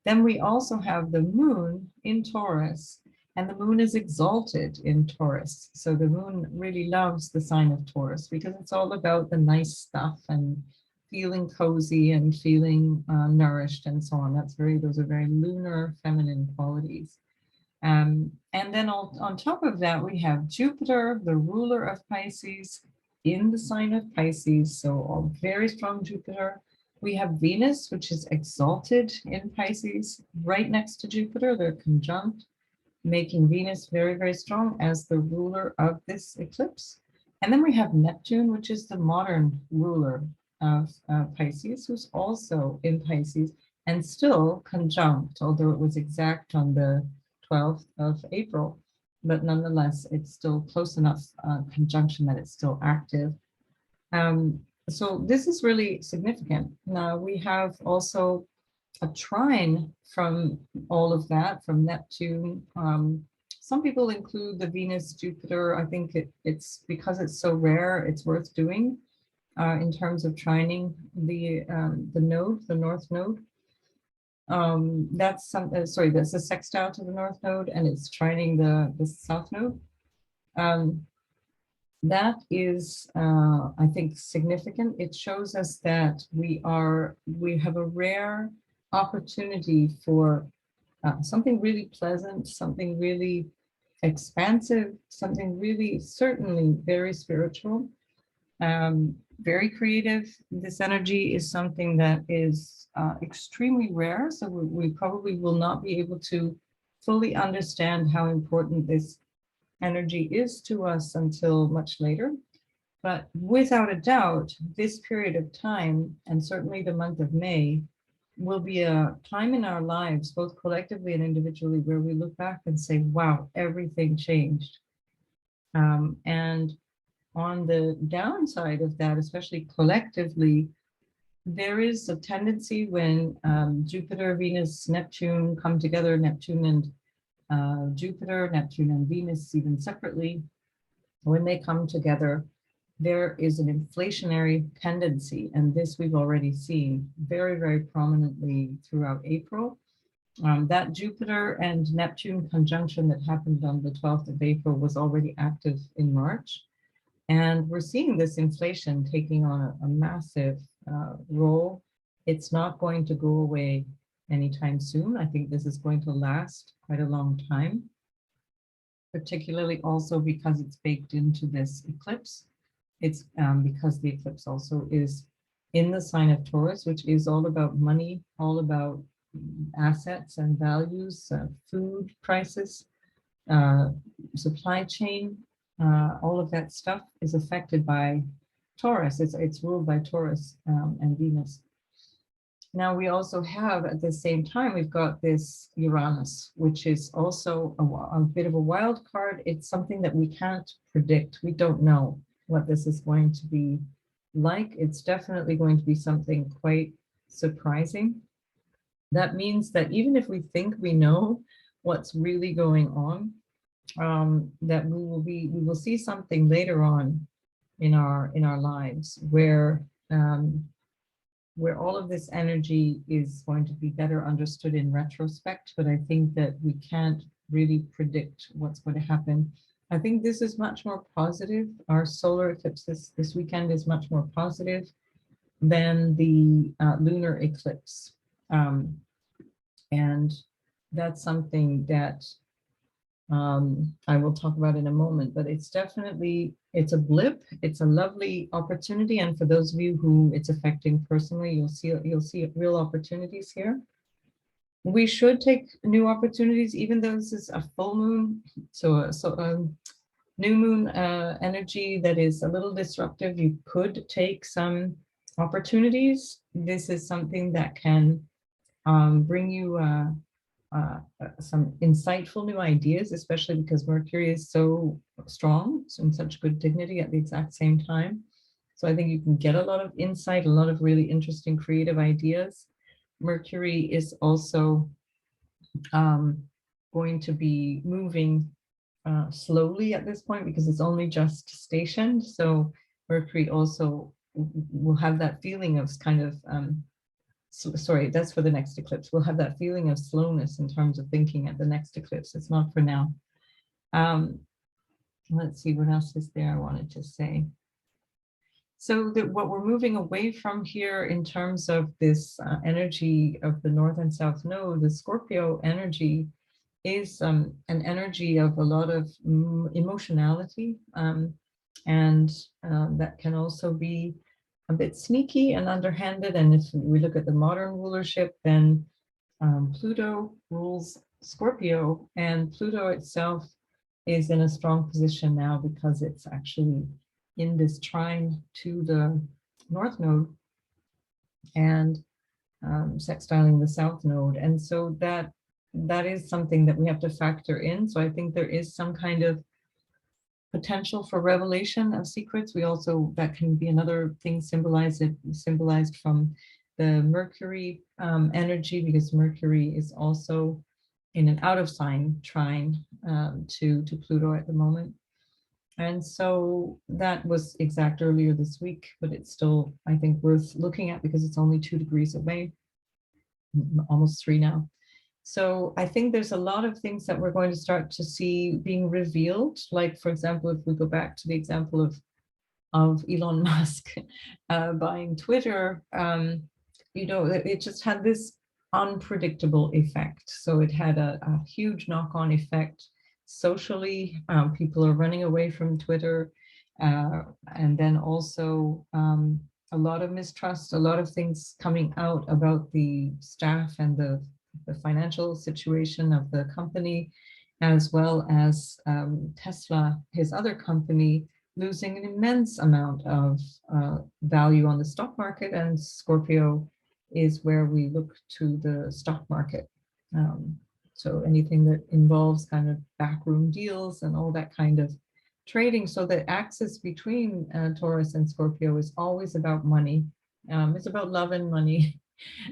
Then we also have the moon in Taurus, and the moon is exalted in Taurus. So the moon really loves the sign of Taurus because it's all about the nice stuff and feeling cozy and feeling nourished and so on. Those are very lunar, feminine qualities. And then on top of that, we have Jupiter, the ruler of Pisces, in the sign of Pisces. So a very strong Jupiter. We have Venus, which is exalted in Pisces, right next to Jupiter. They're conjunct, making Venus very, very strong as the ruler of this eclipse. And then we have Neptune, which is the modern ruler of Pisces, who's also in Pisces and still conjunct, although it was exact on the 12th of April, but nonetheless, it's still close enough conjunction that it's still active. So this is really significant. Now we have also a trine from all of that, from Neptune. Some people include the Venus, Jupiter. I think it's because it's so rare, it's worth doing in terms of trining the node, the North Node. That's a sextile to the North Node, and it's trining the South Node. That is, I think, significant. It shows us that we have a rare opportunity for something really pleasant, something really expansive, something really certainly very spiritual, very creative. This energy is something that is extremely rare, so we probably will not be able to fully understand how important this energy is to us until much later. But without a doubt, this period of time, and certainly the month of May, will be a time in our lives, both collectively and individually, where we look back and say, wow, everything changed. And on the downside of that, especially collectively, there is a tendency when Jupiter, Venus, Neptune come together, Neptune and Jupiter, Neptune and Venus, even separately, when they come together, there is an inflationary tendency. And this we've already seen very, very prominently throughout April. That Jupiter and Neptune conjunction that happened on the 12th of April was already active in March. And we're seeing this inflation taking on a massive role. It's not going to go away anytime soon. I think this is going to last quite a long time, particularly also because it's baked into this eclipse. It's because the eclipse also is in the sign of Taurus, which is all about money, all about assets and values, food prices, supply chain, all of that stuff is affected by Taurus. It's ruled by Taurus and Venus. Now we also have at the same time, we've got this Uranus, which is also a bit of a wild card. It's something that we can't predict. We don't know what this is going to be like. It's definitely going to be something quite surprising. That means that even if we think we know what's really going on, that we will see something later on in our lives where all of this energy is going to be better understood in retrospect, but I think that we can't really predict what's going to happen. I think this is much more positive. Our solar eclipse this weekend is much more positive than the lunar eclipse. And that's something that I will talk about in a moment, but it's definitely, it's a blip. It's a lovely opportunity. And for those of you who it's affecting personally, you'll see real opportunities here. We should take new opportunities, even though this is a full moon. So new moon energy that is a little disruptive. You could take some opportunities. This is something that can bring you some insightful new ideas, especially because Mercury is so strong, so in such good dignity at the exact same time. So I think you can get a lot of insight, a lot of really interesting creative ideas. Mercury is also going to be moving slowly at this point because it's only just stationed. So Mercury also will have that feeling of kind of sorry, that's for the next eclipse. We'll have that feeling of slowness in terms of thinking at the next eclipse. It's not for now. Let's see, what else is there I wanted to say. So that what we're moving away from here in terms of this energy of the North and South Node, the Scorpio energy is an energy of a lot of emotionality, and that can also be a bit sneaky and underhanded. And if we look at the modern rulership, then Pluto rules Scorpio, and Pluto itself is in a strong position now because it's actually in this trine to the North Node and sextiling the South Node. And so that is something that we have to factor in. So I think there is some kind of potential for revelation of secrets. We also, that can be another thing symbolized from the Mercury energy, because Mercury is also in an out of sign trine to Pluto at the moment. And so that was exact earlier this week, but it's still, I think, worth looking at because it's only 2 degrees away, almost 3 now. So I think there's a lot of things that we're going to start to see being revealed. Like, for example, if we go back to the example of Elon Musk buying Twitter, you know, it just had this unpredictable effect. So it had a huge knock-on effect socially. People are running away from Twitter, and then also a lot of mistrust, a lot of things coming out about the staff and the financial situation of the company, as well as Tesla, his other company, losing an immense amount of value on the stock market. And Scorpio is where we look to the stock market. So anything that involves kind of backroom deals and all that kind of trading. So the axis between Taurus and Scorpio is always about money. It's about love and money,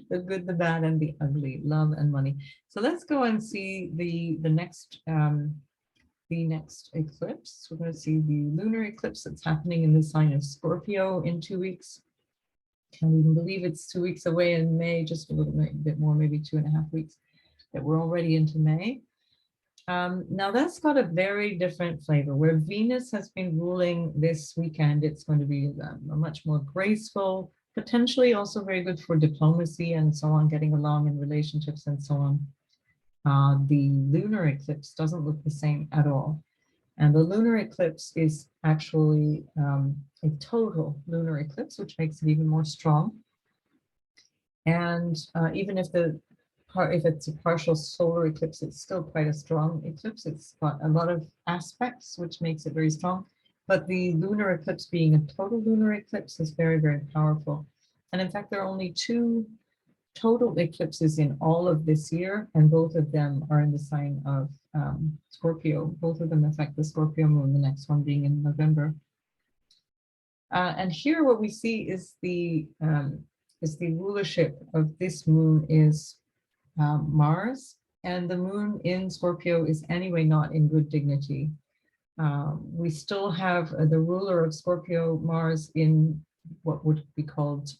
the good, the bad, and the ugly, love and money. So let's go and see the next eclipse. We're going to see the lunar eclipse that's happening in the sign of Scorpio in 2 weeks. Can't even believe it's 2 weeks away in May, just a little bit more, maybe 2.5 weeks, that we're already into May. Now that's got a very different flavor. Where Venus has been ruling this weekend, it's going to be a much more graceful, potentially also very good for diplomacy and so on, getting along in relationships and so on. The lunar eclipse doesn't look the same at all. And the lunar eclipse is actually a total lunar eclipse, which makes it even more strong. And even if it's a partial solar eclipse, it's still quite a strong eclipse. It's got a lot of aspects, which makes it very strong. But the lunar eclipse being a total lunar eclipse is very, very powerful. And in fact, there are only 2 total eclipses in all of this year, and both of them are in the sign of Scorpio. Both of them affect the Scorpio moon, the next one being in November. And here what we see is the rulership of this moon is Mars, and the moon in Scorpio is anyway not in good dignity. We still have the ruler of Scorpio, Mars, in what would be called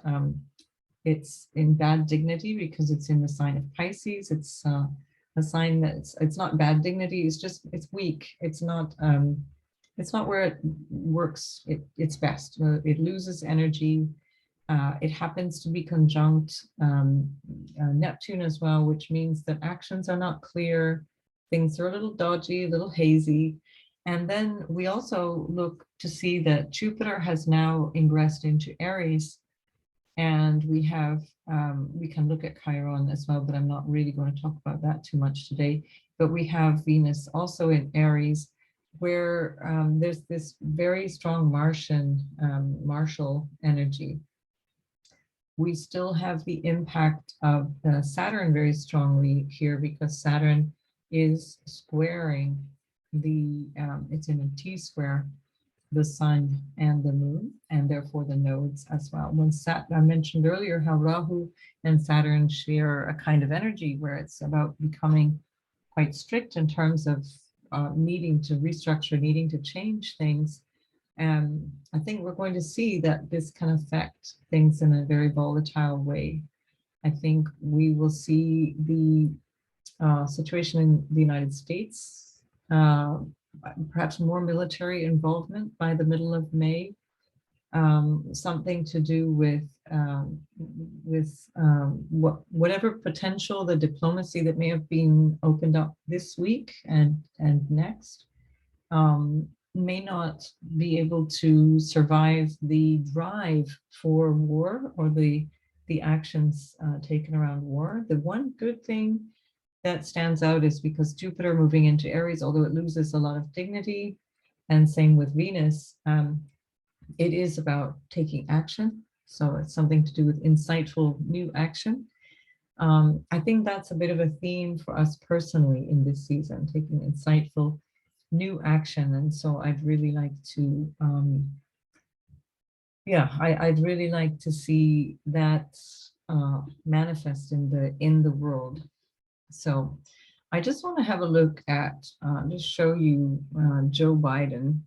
it's in bad dignity because it's in the sign of Pisces. It's a sign that it's not bad dignity. It's weak. It's not where it works its best. It loses energy. It happens to be conjunct Neptune as well, which means that actions are not clear. Things are a little dodgy, a little hazy. And then we also look to see that Jupiter has now ingressed into Aries. And we can look at Chiron as well, but I'm not really going to talk about that too much today. But we have Venus also in Aries, where there's this very strong martial energy. We still have the impact of Saturn very strongly here because Saturn is squaring it's in a T-square, the sun and the moon, and therefore the nodes as well. I mentioned earlier how Rahu and Saturn share a kind of energy where it's about becoming quite strict in terms of needing to restructure, needing to change things. And I think we're going to see that this can affect things in a very volatile way. I think we will see the situation in the United States, perhaps more military involvement by the middle of May, something to do with whatever potential the diplomacy that may have been opened up this week and next may not be able to survive the drive for war or the actions taken around war. The one good thing that stands out is because Jupiter moving into Aries, although it loses a lot of dignity, and same with Venus, it is about taking action. So it's something to do with insightful new action. I think that's a bit of a theme for us personally in this season, taking insightful new action. And so I'd really like to, I'd really like to see that manifest in the world. So I just want to have a look at, just show you Joe Biden,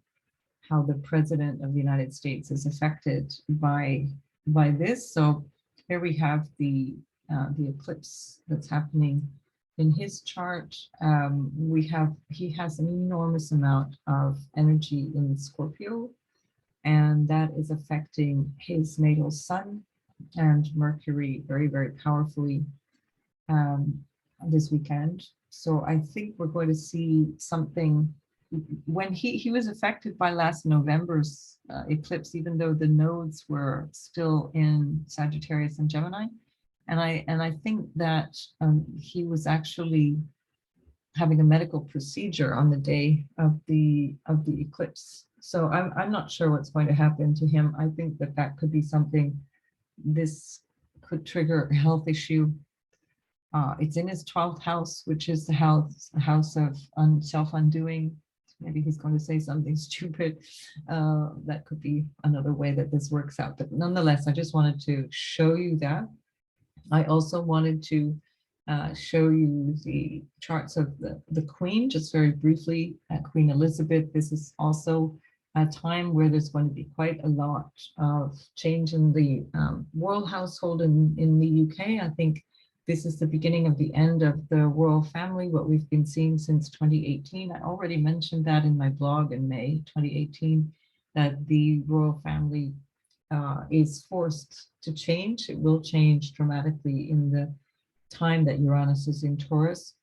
how the president of the United States is affected by this. So here we have the eclipse that's happening in his chart. He has an enormous amount of energy in Scorpio, and that is affecting his natal sun and Mercury very, very powerfully this weekend. So I think we're going to see something when he was affected by last November's eclipse, even though the nodes were still in Sagittarius and Gemini. And I think that he was actually having a medical procedure on the day of the eclipse. So I'm not sure what's going to happen to him. I think that could be something, this could trigger a health issue. It's in his 12th house, which is the house of self-undoing. Maybe he's going to say something stupid. That could be another way that this works out. But nonetheless, I just wanted to show you that. I also wanted to show you the charts of the Queen, just very briefly. Queen Elizabeth. This is also a time where there's going to be quite a lot of change in the royal household in the UK. I think this is the beginning of the end of the royal family, what we've been seeing since 2018. I already mentioned that in my blog in May 2018, that the royal family is forced to change. It will change dramatically in the time that Uranus is in Taurus.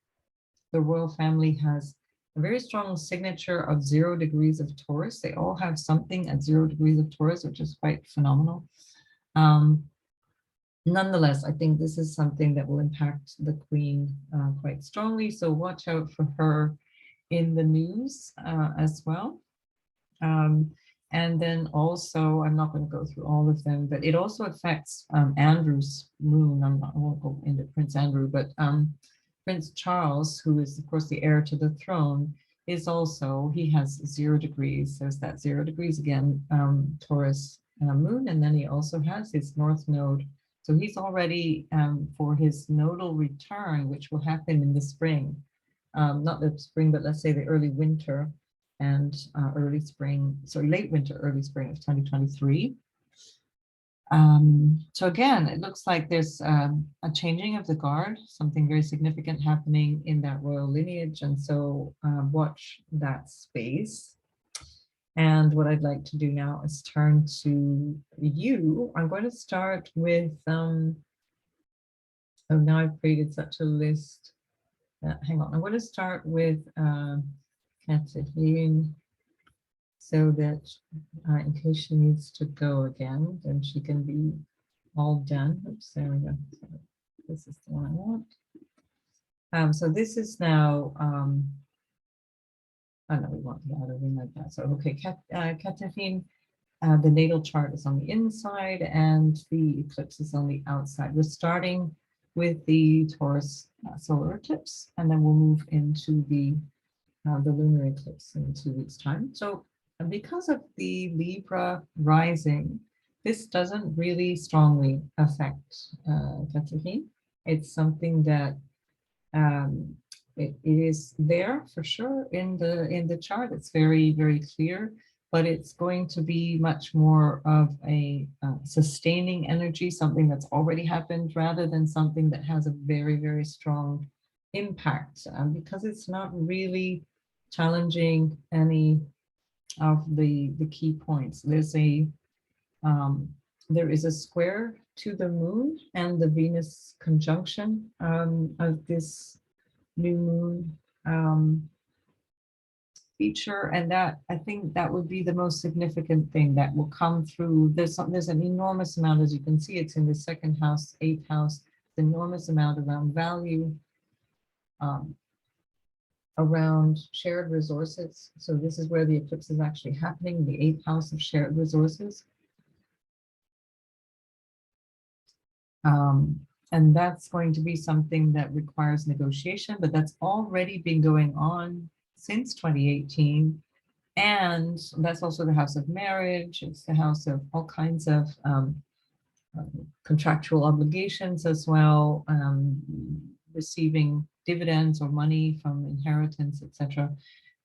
The royal family has a very strong signature of 0 degrees of Taurus. They all have something at 0 degrees of Taurus, which is quite phenomenal. Nonetheless, I think this is something that will impact the Queen quite strongly. So watch out for her in the news as well. And then also, I'm not going to go through all of them, but it also affects Andrew's moon. I won't go into Prince Andrew, but Prince Charles, who is of course the heir to the throne, is also, he has 0 degrees. There's that 0 degrees again, Taurus moon. And then he also has his North Node. So he's already for his nodal return, which will happen in the spring, not the spring, but let's say the early winter and early spring, sorry, late winter, early spring of 2023. So again, it looks like there's a changing of the guard, something very significant happening in that royal lineage. And so watch that space. And what I'd like to do now is turn to you. I'm going to start with, oh, now I've created such a list. Hang on, I'm going to start with Catherine, so that in case she needs to go again, then she can be all done. Oops, there we go. So this is the one I want. So this is now, oh no, we want the other thing like that. So, okay, Catherine, the natal chart is on the inside and the eclipse is on the outside. We're starting with the Taurus solar eclipse, and then we'll move into the lunar eclipse in 2 weeks' time. So because of the Libra rising, this doesn't really strongly affect Catherine. It's something that it is there for sure in the chart. It's very, very clear, but it's going to be much more of a sustaining energy, something that's already happened, rather than something that has a very, very strong impact, because it's not really challenging any of the key points. There is a square to the moon and the Venus conjunction of this new moon feature, and that, I think that would be the most significant thing that will come through. There's an enormous amount, as you can see, it's in the 2nd house, 8th house, enormous amount around value, around shared resources. So this is where the eclipse is actually happening, the 8th house of shared resources. And that's going to be something that requires negotiation, but that's already been going on since 2018. And that's also the house of marriage. It's the house of all kinds of contractual obligations as well, receiving dividends or money from inheritance, etc.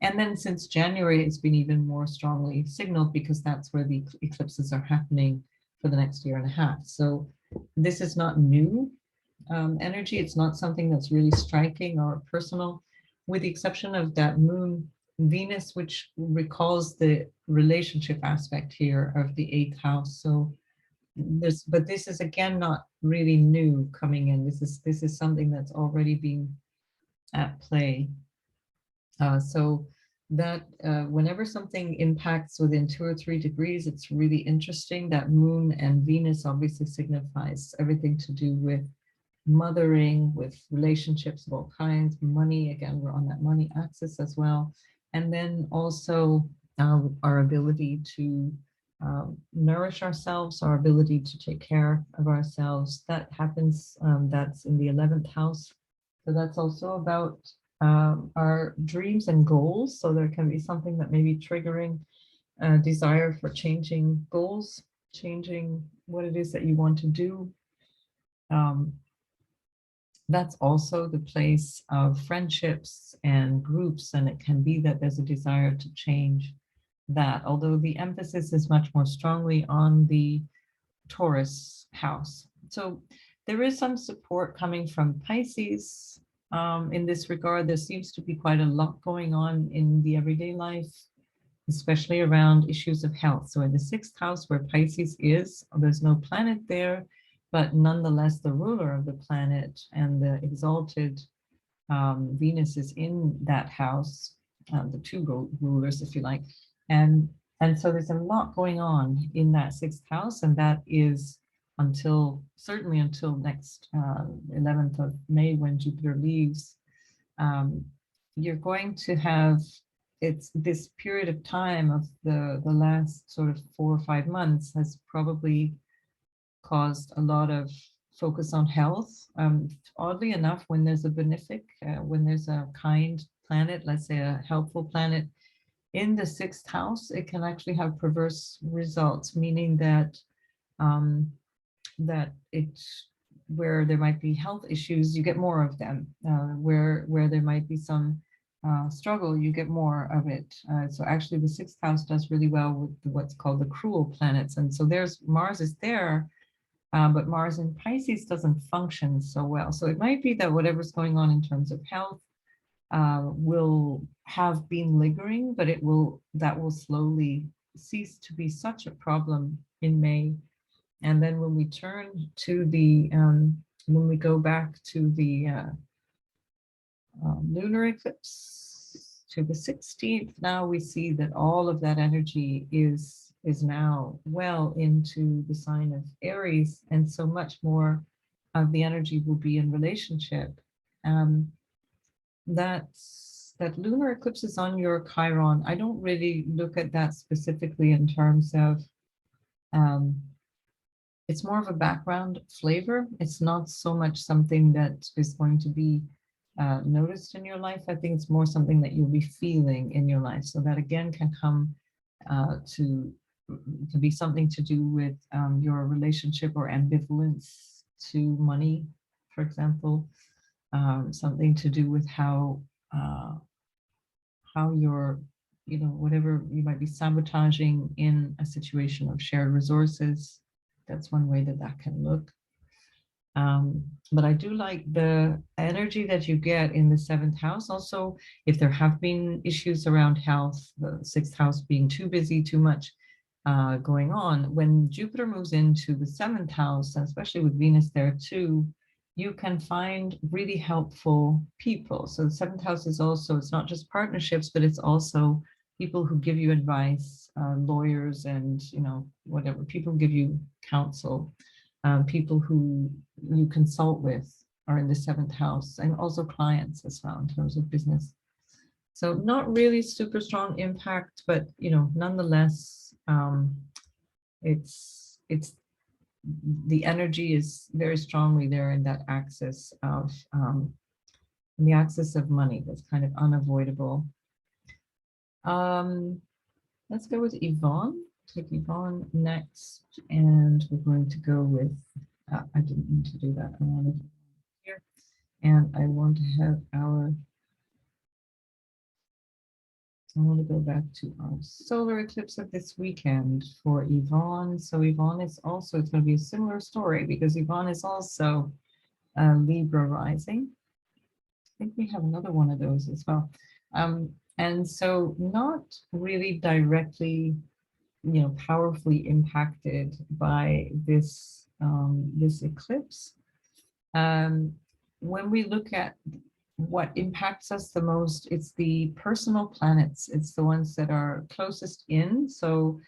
And then since January, it's been even more strongly signaled, because that's where the eclipses are happening for the next year and a half. So this is not new energy. It's not something that's really striking or personal, with the exception of that moon Venus, which recalls the relationship aspect here of the 8th house. So but this is again not really new coming in. This is something that's already been at play. So that whenever something impacts within 2 or 3 degrees, it's really interesting. That moon and Venus obviously signifies everything to do with mothering, with relationships of all kinds, money. Again, we're on that money axis as well. And then also our ability to nourish ourselves, our ability to take care of ourselves. That happens, that's in the 11th house. So that's also about our dreams and goals. So there can be something that may be triggering a desire for changing goals, changing what it is that you want to do. That's also the place of friendships and groups, and it can be that there's a desire to change that, although the emphasis is much more strongly on the Taurus house. So there is some support coming from Pisces in this regard. There seems to be quite a lot going on in the everyday life especially around issues of health. So in the sixth house where Pisces is, there's no planet there, but nonetheless, the ruler of the planet and the exalted Venus is in that house, the two rulers, if you like. And so there's a lot going on in that sixth house, and that is certainly until next 11th of May when Jupiter leaves. You're going to have it's this period of time of the last sort of 4 or 5 months has probably caused a lot of focus on health. Oddly enough, when there's a benefic, when there's a kind planet, let's say a helpful planet in the sixth house, it can actually have perverse results, meaning that where there might be health issues, you get more of them. Where there might be some struggle, you get more of it. So actually the sixth house does really well with what's called the cruel planets. And so there's Mars is there, but Mars in Pisces doesn't function so well. So it might be that whatever's going on in terms of health will have been lingering, but that will slowly cease to be such a problem in May. And then when we turn to when we go back to the lunar eclipse to the 16th, now we see that all of that energy is now well into the sign of Aries, and so much more of the energy will be in relationship. That lunar eclipse is on your Chiron. I don't really look at that specifically in terms of it's more of a background flavor. It's not so much something that is going to be noticed in your life. I think it's more something that you'll be feeling in your life. So that again can come to be something to do with your relationship or ambivalence to money, for example. Something to do with how you're, whatever you might be sabotaging in a situation of shared resources. That's one way that can look. But I do like the energy that you get in the seventh house. Also, if there have been issues around health, the sixth house being too busy, too much going on, when Jupiter moves into the seventh house, and especially with Venus there too, you can find really helpful people. So the seventh house is also, it's not just partnerships, but it's also people who give you advice, lawyers and, whatever, people who give you counsel, people who you consult with are in the seventh house, and also clients as well in terms of business. So not really super strong impact, but, nonetheless, it's the energy is very strongly there in that axis of the axis of money that's kind of unavoidable. Let's go with Yvonne. Take Yvonne next, and we're going to go with, I didn't mean to do that. I wanted here, and I want to have I want to go back to our solar eclipse of this weekend for Yvonne. So Yvonne is also, it's going to be a similar story because Yvonne is also Libra rising. I think we have another one of those as well. And so not really directly, powerfully impacted by this eclipse. When we look at what impacts us the most, it's the personal planets. It's the ones that are closest in. So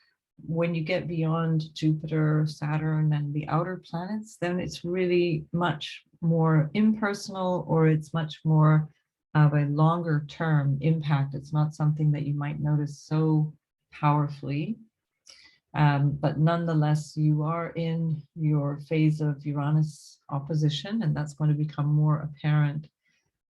when you get beyond Jupiter, Saturn, and the outer planets, then it's really much more impersonal, or it's much more of a longer term impact. It's not something that you might notice so powerfully. But nonetheless, you are in your phase of Uranus opposition, and that's going to become more apparent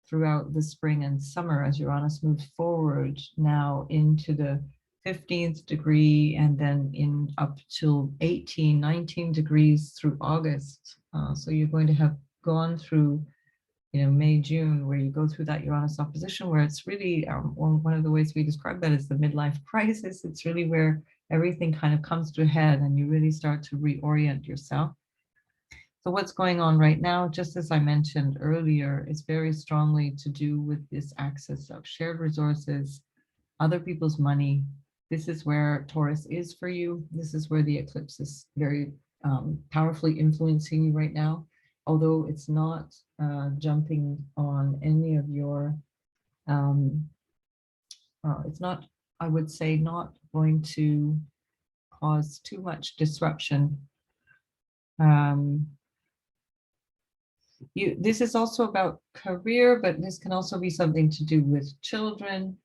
throughout the spring and summer as Uranus moves forward now into the 15th degree, and then in up till 18, 19 degrees through August. So you're going to have gone through, May, June, where you go through that Uranus opposition, where it's really, one of the ways we describe that is the midlife crisis. It's really where everything kind of comes to a head and you really start to reorient yourself. So what's going on right now, just as I mentioned earlier, is very strongly to do with this axis of shared resources, other people's money, This is where Taurus is for you. This is where the eclipse is very powerfully influencing you right now, although it's not jumping on any of your, it's not, I would say, not going to cause too much disruption. This is also about career, but this can also be something to do with children,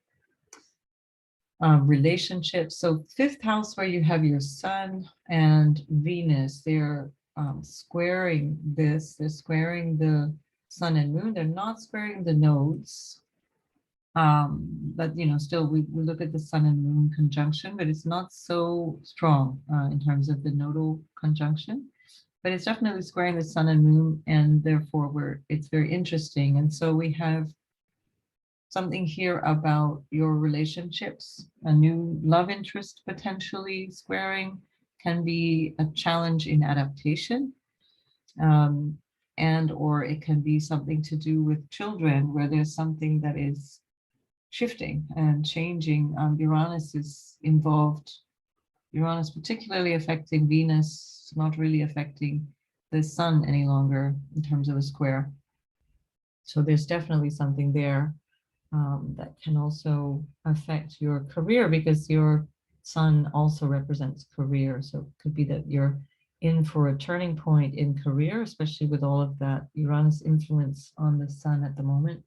relationships. So fifth house, where you have your sun and Venus, they're squaring this. They're squaring the sun and moon. They're not squaring the nodes. But still we look at the sun and moon conjunction, but it's not so strong in terms of the nodal conjunction. But it's definitely squaring the sun and moon, and therefore it's very interesting. And so we have something here about your relationships, a new love interest potentially squaring, can be a challenge in adaptation. And or it can be something to do with children, where there's something that is shifting and changing. Uranus is involved. Uranus particularly affecting Venus, not really affecting the sun any longer in terms of a square. So there's definitely something there that can also affect your career, because your sun also represents career. So it could be that you're in for a turning point in career, especially with all of that Uranus influence on the sun at the moment.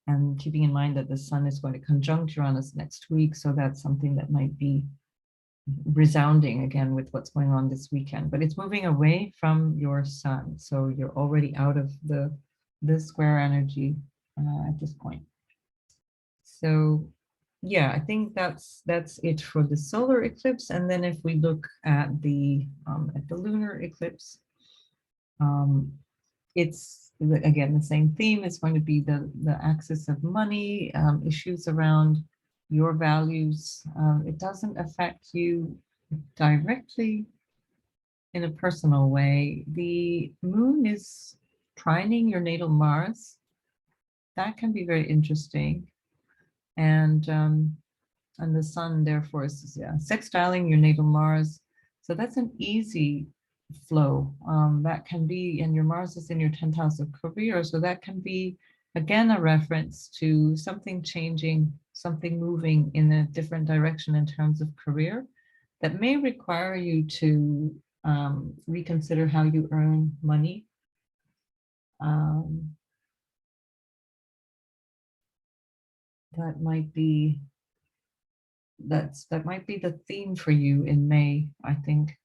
And keeping in mind that the sun is going to conjunct Uranus next week. So that's something that might be resounding again with what's going on this weekend, but it's moving away from your sun. So you're already out of the square energy at this point. So yeah, I think that's it for the solar eclipse. And then if we look at the lunar eclipse, it's again the same theme. It's going to be the axis of money, issues around your values. It doesn't affect you directly in a personal way. The moon is trining your natal Mars. That can be very interesting. And the sun, therefore, is sextiling your natal Mars. So that's an easy flow. That can be, and your Mars is in your 10th house of career. So that can be, again, a reference to something changing, something moving in a different direction in terms of career that may require you to reconsider how you earn money. That might be the theme for you in May, I think.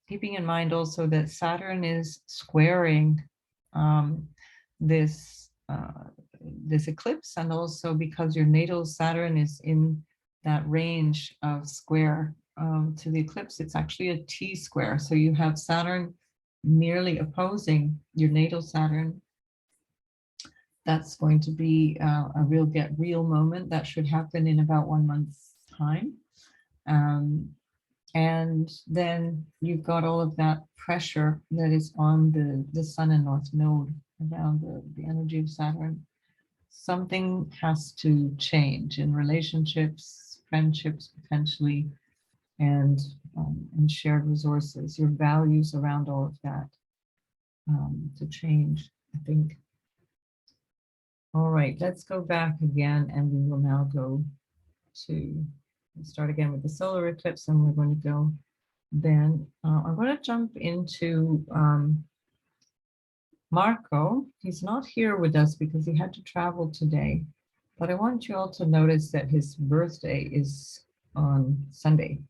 Keeping in mind also that Saturn is squaring this eclipse, and also because your natal Saturn is in that range of square to the eclipse, it's actually a T square. So you have Saturn nearly opposing your natal Saturn. That's going to be a real moment that should happen in about 1 month's time. And then you've got all of that pressure that is on the sun and north node around the energy of Saturn. Something has to change in relationships, friendships potentially, and shared resources, your values around all of that to change, I think. All right, let's go back again, and we will now go to start again with the solar eclipse, and we're going to go then. I'm going to jump into Marco. He's not here with us because he had to travel today, but I want you all to notice that his birthday is on Sunday.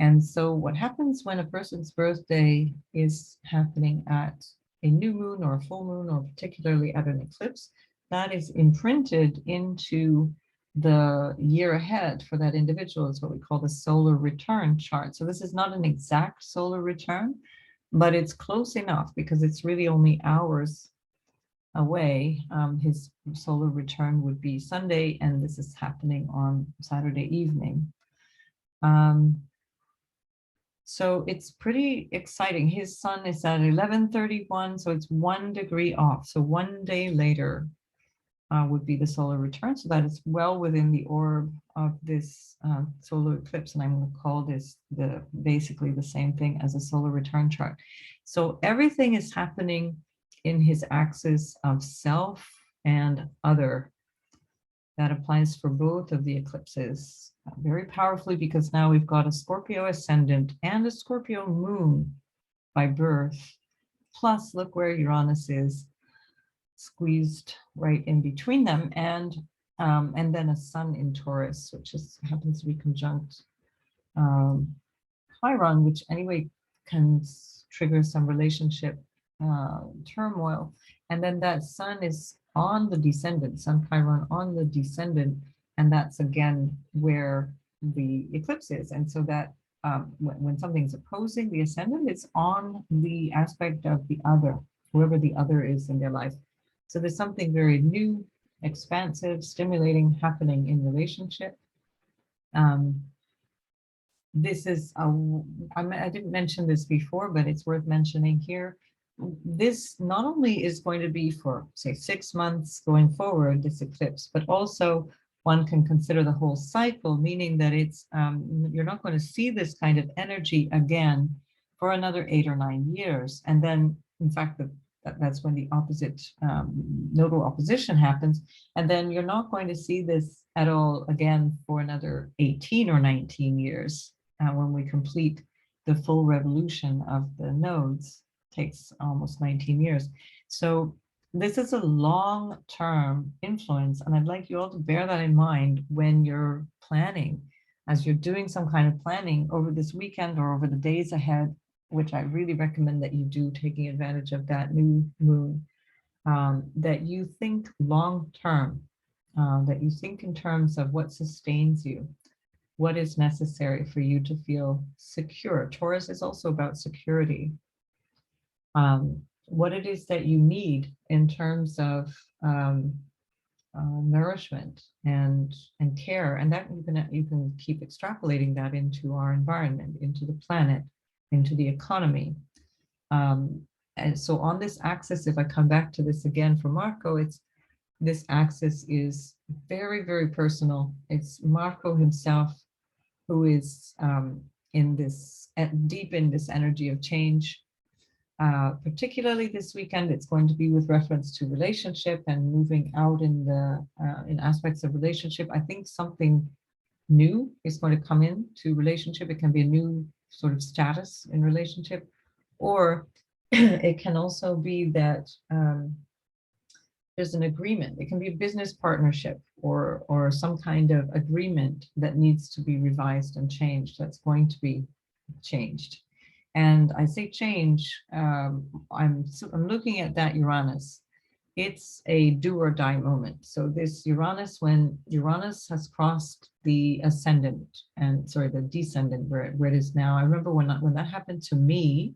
And so what happens when a person's birthday is happening at a new moon or a full moon, or particularly at an eclipse, that is imprinted into the year ahead for that individual. Is what we call the solar return chart. So this is not an exact solar return, but it's close enough because it's really only hours away. His solar return would be Sunday, and this is happening on Saturday evening. So it's pretty exciting. His sun is at 11:31, so it's 1 degree off. So 1 day later would be the solar return. So that is well within the orb of this solar eclipse. And I'm going to call this basically the same thing as a solar return chart. So everything is happening in his axis of self and other. That applies for both of the eclipses very powerfully, because now we've got a Scorpio ascendant and a Scorpio moon by birth. Plus, look where Uranus is, squeezed right in between them, and then a sun in Taurus, which happens to be conjunct Chiron, which anyway can trigger some relationship turmoil. And then that sun is on the descendant, Sun Chiron on the descendant, and that's again where the eclipse is. And so that when something's opposing the ascendant, it's on the aspect of the other, whoever the other is in their life. So there's something very new, expansive, stimulating happening in relationship. This is, I didn't mention this before, but it's worth mentioning here. This not only is going to be for, say, 6 months going forward, this eclipse, but also one can consider the whole cycle, meaning that it's you're not going to see this kind of energy again for another 8 or 9 years. And then, in fact, that's when the opposite nodal opposition happens. And then you're not going to see this at all again for another 18 or 19 years when we complete the full revolution of the nodes. Takes almost 19 years. So this is a long-term influence, and I'd like you all to bear that in mind when you're planning, as you're doing some kind of planning over this weekend or over the days ahead, which I really recommend that you do, taking advantage of that new moon, that you think long-term, that you think in terms of what sustains you, what is necessary for you to feel secure. Taurus is also about security. What it is that you need in terms of nourishment and care, and that you can keep extrapolating that into our environment, into the planet, into the economy. And so on this axis, if I come back to this again for Marco, this axis is very, very personal. It's Marco himself who is deep in this energy of change. Particularly this weekend, it's going to be with reference to relationship and moving out in aspects of relationship. I think something new is going to come into relationship. It can be a new sort of status in relationship, or it can also be that there's an agreement. It can be a business partnership or some kind of agreement that needs to be revised and changed. That's going to be changed. And I say change, I'm looking at that Uranus. It's a do or die moment. So this Uranus, when Uranus has crossed the ascendant, the descendant where it is now. I remember when that happened to me,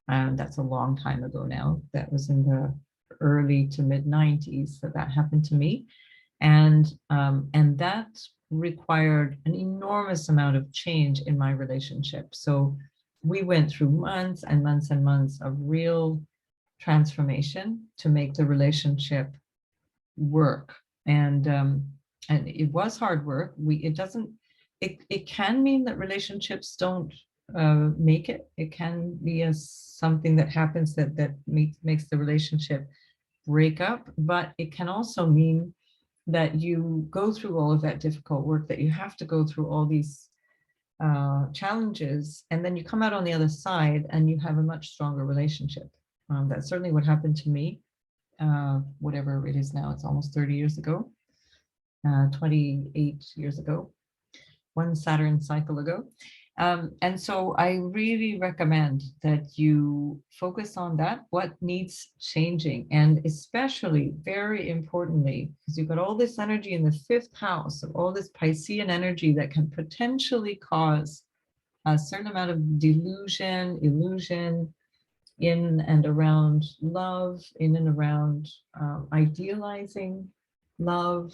that's a long time ago now. That was in the early to mid 90s that happened to me. And that required an enormous amount of change in my relationship. So we went through months and months and months of real transformation to make the relationship work. And it was hard work. It can mean that relationships don't make it. It can be something that happens that makes the relationship break up, but it can also mean that you go through all of that difficult work, that you have to go through all these challenges, and then you come out on the other side and you have a much stronger relationship. That's certainly what happened to me. Whatever it is now, it's almost 30 years ago, 28 years ago, one Saturn cycle ago. And so I really recommend that you focus on that, what needs changing, and especially, very importantly, because you've got all this energy in the 5th house of all this Piscean energy that can potentially cause a certain amount of delusion, illusion in and around love, in and around idealizing love.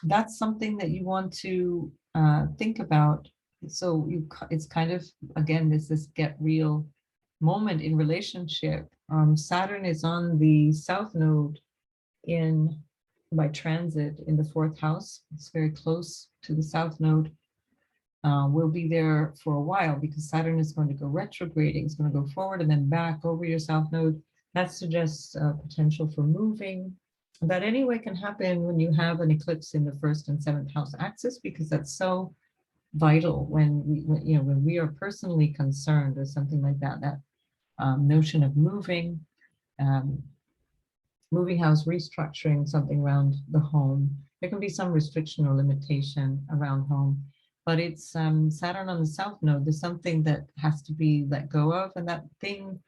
That's something that you want to think about. So it's kind of, again, this get real moment in relationship. Saturn is on the south node in by transit in the 4th house. It's very close to the South Node. Will be there for a while because Saturn is going to go retrograding. It's going to go forward and then back over your South Node. That suggests potential for moving. That anyway can happen when you have an eclipse in the 1st and 7th house axis, because that's so vital when we are personally concerned or something like that. That notion of moving, moving house, restructuring something around the home. There can be some restriction or limitation around home, but it's Saturn on the South Node. There's something that has to be let go of, and that thing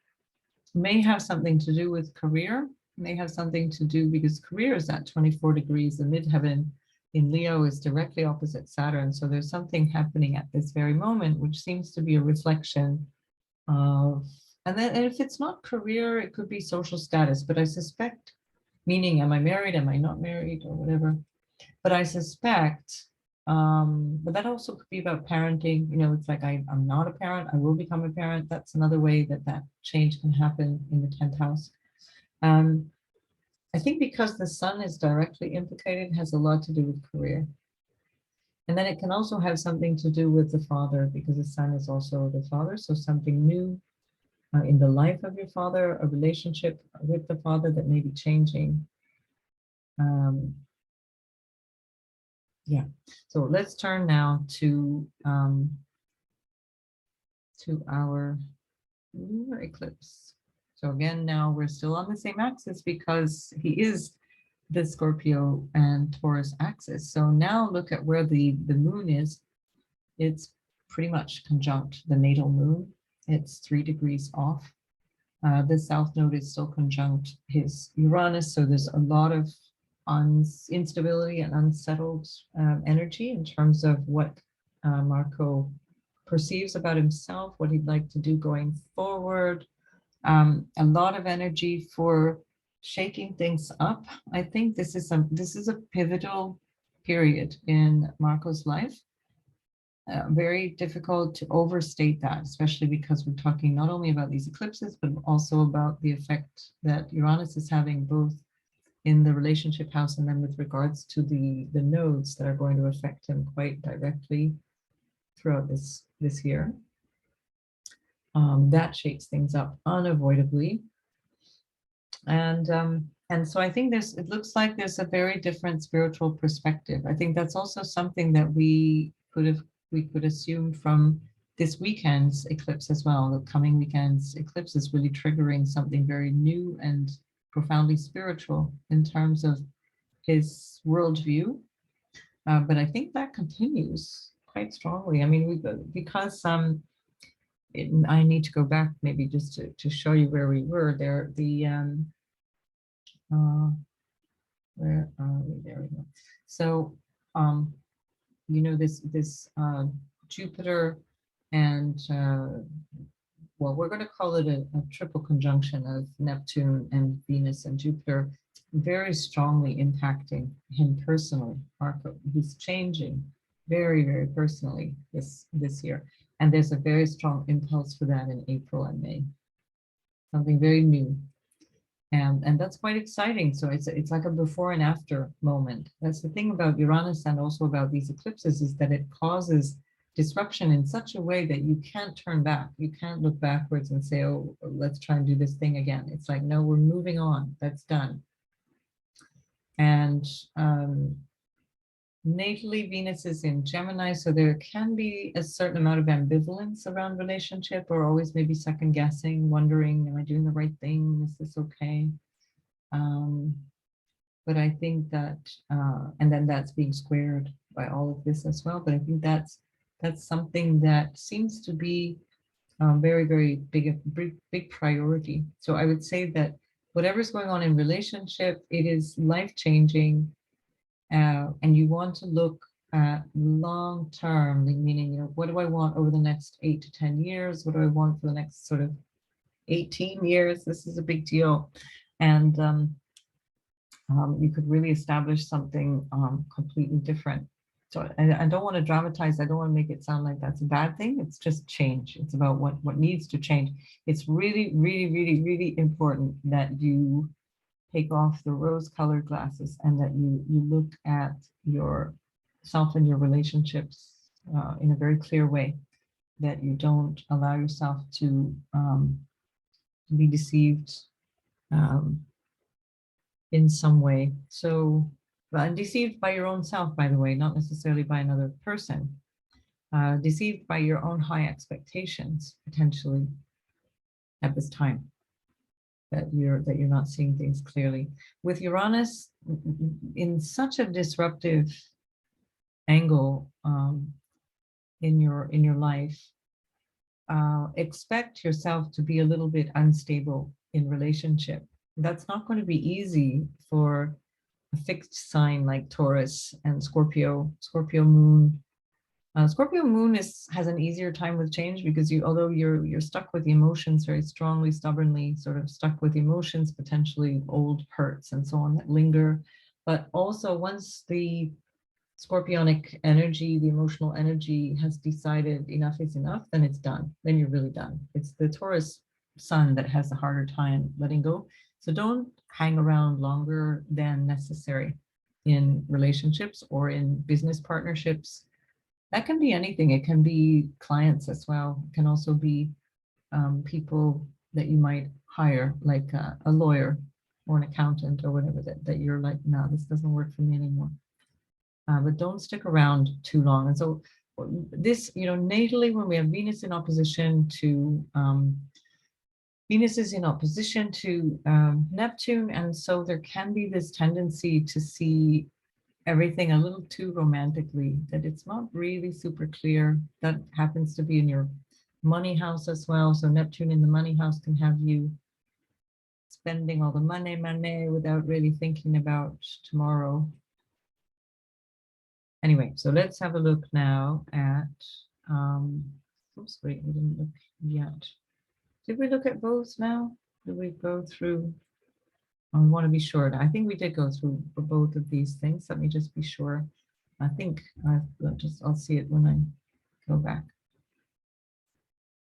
may have something to do with career, may have something to do because career is at 24 degrees. The midheaven in Leo is directly opposite Saturn. So there's something happening at this very moment, which seems to be a reflection of, and if it's not career, it could be social status, but I suspect, meaning, am I married, am I not married, or whatever, but I suspect, but that also could be about parenting. It's like I'm not a parent, I will become a parent. That's another way that change can happen in the 10th house. I think because the sun is directly implicated, it has a lot to do with career. And then it can also have something to do with the father, because the sun is also the father. So something new in the life of your father, a relationship with the father that may be changing. Yeah, so let's turn now to our lunar eclipse. So again, now we're still on the same axis because he is the Scorpio and Taurus axis. So now look at where the moon is. It's pretty much conjunct the natal moon. It's 3 degrees off. The South Node is still conjunct his Uranus. So there's a lot of instability and unsettled energy in terms of what Marco perceives about himself, what he'd like to do going forward. A lot of energy for shaking things up. I think this is a pivotal period in Marco's life. Very difficult to overstate that, especially because we're talking not only about these eclipses, but also about the effect that Uranus is having both in the relationship house and then with regards to the nodes that are going to affect him quite directly throughout this year. That shakes things up unavoidably. And so I think it looks like there's a very different spiritual perspective. I think that's also something that we could assume from this weekend's eclipse as well. The coming weekend's eclipse is really triggering something very new and profoundly spiritual in terms of his worldview. But I think that continues quite strongly. I mean, because I need to go back maybe just to show you where we were there. Where are we? There we go. So, this Jupiter and well, we're going to call it a triple conjunction of Neptune and Venus and Jupiter, very strongly impacting him personally. Marco, he's changing very, very personally this year. And there's a very strong impulse for that in April and May. Something very new. And that's quite exciting. So it's like a before and after moment. That's the thing about Uranus and also about these eclipses, is that it causes disruption in such a way that you can't turn back. You can't look backwards and say, oh, let's try and do this thing again. It's like, no, we're moving on. That's done. And natally, Venus is in Gemini, so there can be a certain amount of ambivalence around relationship, or always maybe second guessing, wondering, am I doing the right thing? Is this okay? But I think that, and then that's being squared by all of this as well. But I think that's something that seems to be very, very big priority. So I would say that whatever's going on in relationship, it is life-changing. And you want to look at long-term, meaning, what do I want over the next 8 to 10 years? What do I want for the next sort of 18 years? This is a big deal. And you could really establish something completely different. So I don't want to dramatize. I don't want to make it sound like that's a bad thing. It's just change. It's about what needs to change. It's really, really, really, really important that you take off the rose-colored glasses and that you look at yourself and your relationships in a very clear way, that you don't allow yourself to be deceived um, in some way. So, and deceived by your own self, by the way, not necessarily by another person. Deceived by your own high expectations, potentially, at this time, that you're not seeing things clearly. With Uranus in such a disruptive angle in your life, expect yourself to be a little bit unstable in relationship. That's not going to be easy for a fixed sign like Taurus and Scorpio Moon. Scorpio Moon has an easier time with change because although you're stuck with the emotions very strongly, stubbornly, sort of stuck with emotions, potentially old hurts and so on that linger. But also once the Scorpionic energy, the emotional energy has decided enough is enough, then it's done. Then you're really done. It's the Taurus sun that has a harder time letting go. So don't hang around longer than necessary in relationships or in business partnerships. That can be anything. It can be clients as well. It can also be people that you might hire, like a lawyer or an accountant or whatever, that you're like, no, this doesn't work for me anymore. But don't stick around too long. And so this, natally, when we have Venus in opposition to Neptune, and so there can be this tendency to see everything a little too romantically, that it's not really super clear. That happens to be in your money house as well. So Neptune in the money house can have you spending all the money without really thinking about tomorrow. Anyway, so let's have a look now at, oops, wait, we didn't look yet. Did we look at both now? Did we go through? I want to be sure. I think we did go through both of these things. Let me just be sure. I think I'll see it when I go back.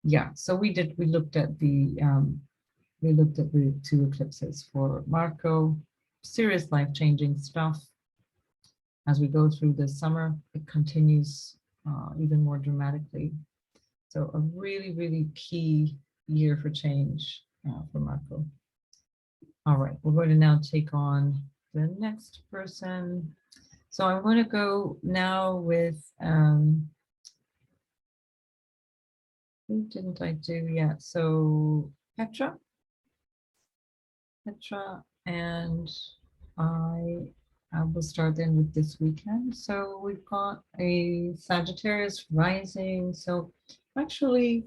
Yeah, so we looked at the two eclipses for Marco. Serious life-changing stuff. As we go through the summer, it continues even more dramatically. So a really, really key year for change for Marco. All right, we're going to now take on the next person. So I'm going to go now with, who didn't I do yet? So Petra, and I will start then with this weekend. So we've got a Sagittarius rising. So actually,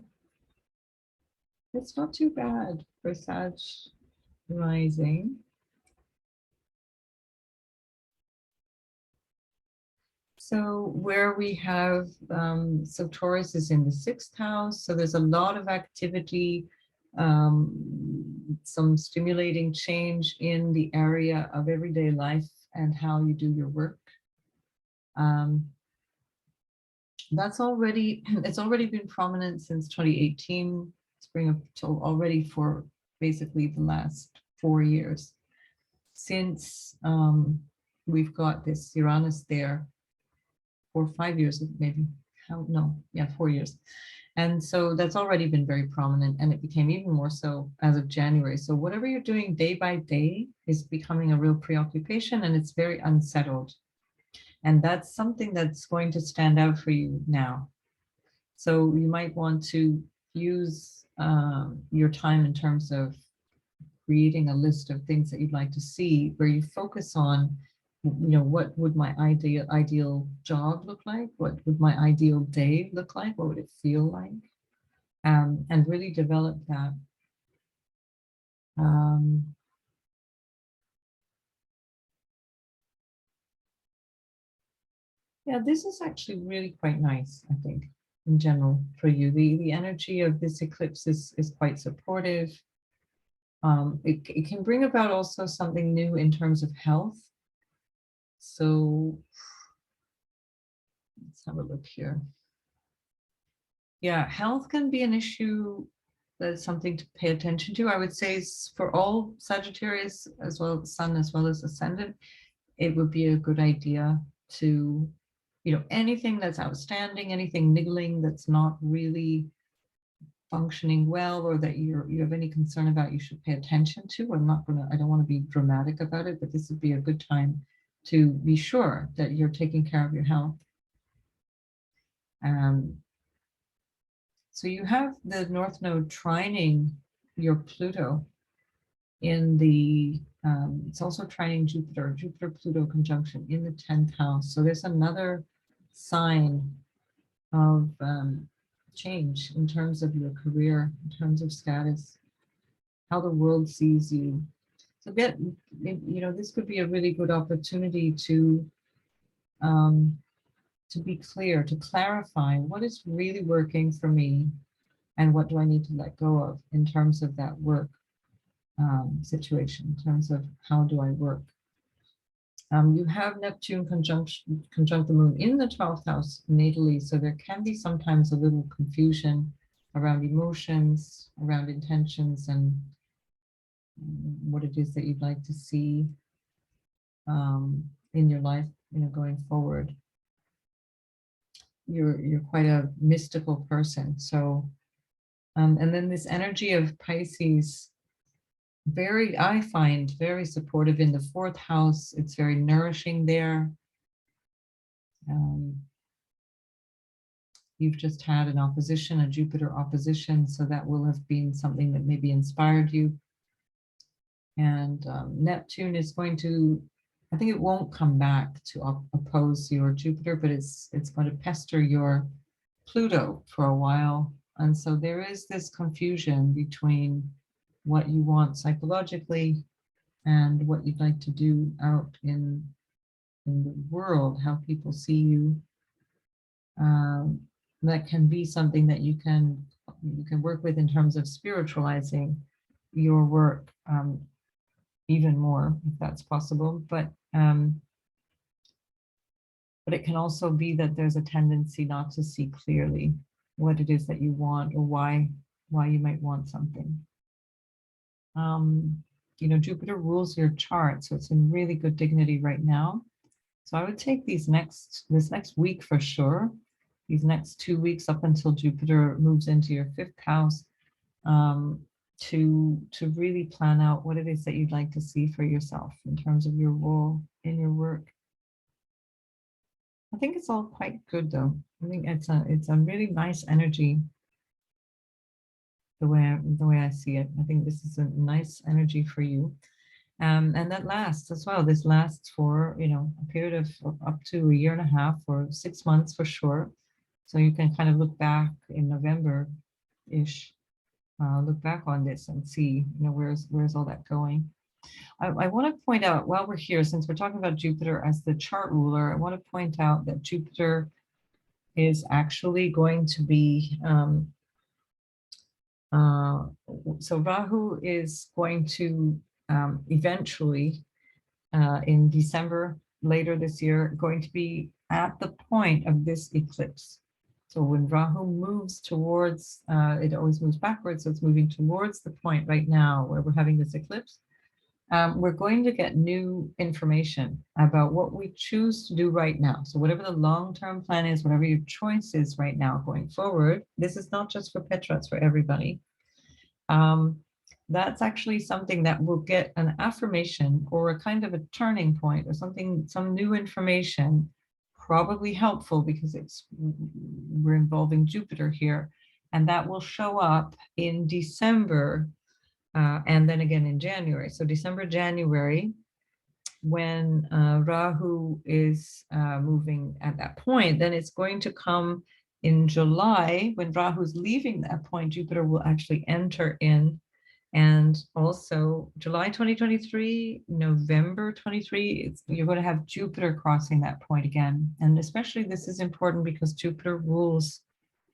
it's not too bad for Sag rising. So where we have, so Taurus is in the 6th house. So there's a lot of activity, some stimulating change in the area of everyday life and how you do your work. It's already been prominent since 2018, spring of already for basically the last 4 years, since we've got this Uranus there for 5 years, maybe. No, yeah, 4 years. And so that's already been very prominent, and it became even more so as of January. So whatever you're doing day by day is becoming a real preoccupation, and it's very unsettled. And that's something that's going to stand out for you now. So you might want to use your time in terms of creating a list of things that you'd like to see, where you focus on, what would my ideal job look like? What would my ideal day look like? What would it feel like? And really develop that. Yeah, this is actually really quite nice, I think, in general for you. The energy of this eclipse is quite supportive. It can bring about also something new in terms of health. So let's have a look here. Yeah, health can be an issue that's something to pay attention to. I would say for all Sagittarius, as well as Sun, as well as Ascendant, it would be a good idea to, anything that's outstanding, anything niggling that's not really functioning well, or that you have any concern about, you should pay attention to. I don't want to be dramatic about it, but this would be a good time to be sure that you're taking care of your health. So you have the North Node trining your Pluto in the, it's also trining Jupiter-Pluto conjunction in the 10th house. So there's another sign of change in terms of your career, in terms of status, how the world sees you. So this could be a really good opportunity to be clear, to clarify what is really working for me and what do I need to let go of in terms of that work situation, in terms of how do I work. You have Neptune conjunct the moon in the 12th house natally, so there can be sometimes a little confusion around emotions, around intentions, and what it is that you'd like to see in your life, going forward. You're quite a mystical person, so and then this energy of Pisces, I find very supportive in the 4th house. It's very nourishing there. You've just had an opposition, a Jupiter opposition, so that will have been something that maybe inspired you. And Neptune is going to, I think it won't come back to oppose your Jupiter, but it's going to pester your Pluto for a while. And so there is this confusion between what you want psychologically and what you'd like to do out in the world, how people see you. That can be something that you can work with in terms of spiritualizing your work even more, if that's possible. But it can also be that there's a tendency not to see clearly what it is that you want, or why you might want something. Jupiter rules your chart, so it's in really good dignity right now. So I would take this next week for sure, these next 2 weeks up until Jupiter moves into your 5th house, to really plan out what it is that you'd like to see for yourself in terms of your role in your work. I think it's all quite good though. I think it's a really nice energy, the way I see it. I think this is a nice energy for you. And that lasts as well. This lasts for, a period of up to 1.5 years or 6 months for sure. So you can kind of look back in November-ish, look back on this and see, where's all that going. I want to point out, while we're here, since we're talking about Jupiter as the chart ruler, I want to point out that Jupiter is actually going to be, so Rahu is going to eventually, in December, later this year, going to be at the point of this eclipse. So when Rahu moves towards, it always moves backwards, so it's moving towards the point right now where we're having this eclipse. We're going to get new information about what we choose to do right now. So whatever the long-term plan is, whatever your choice is right now going forward, this is not just for Petra, it's for everybody. That's actually something that will get an affirmation or a kind of a turning point or something, some new information, probably helpful because we're involving Jupiter here, and that will show up in December and then again in January. So December, January, when Rahu is moving at that point, then it's going to come in July. When Rahu's leaving that point, Jupiter will actually enter in. And also July 2023, November 23, you're going to have Jupiter crossing that point again. And especially this is important because Jupiter rules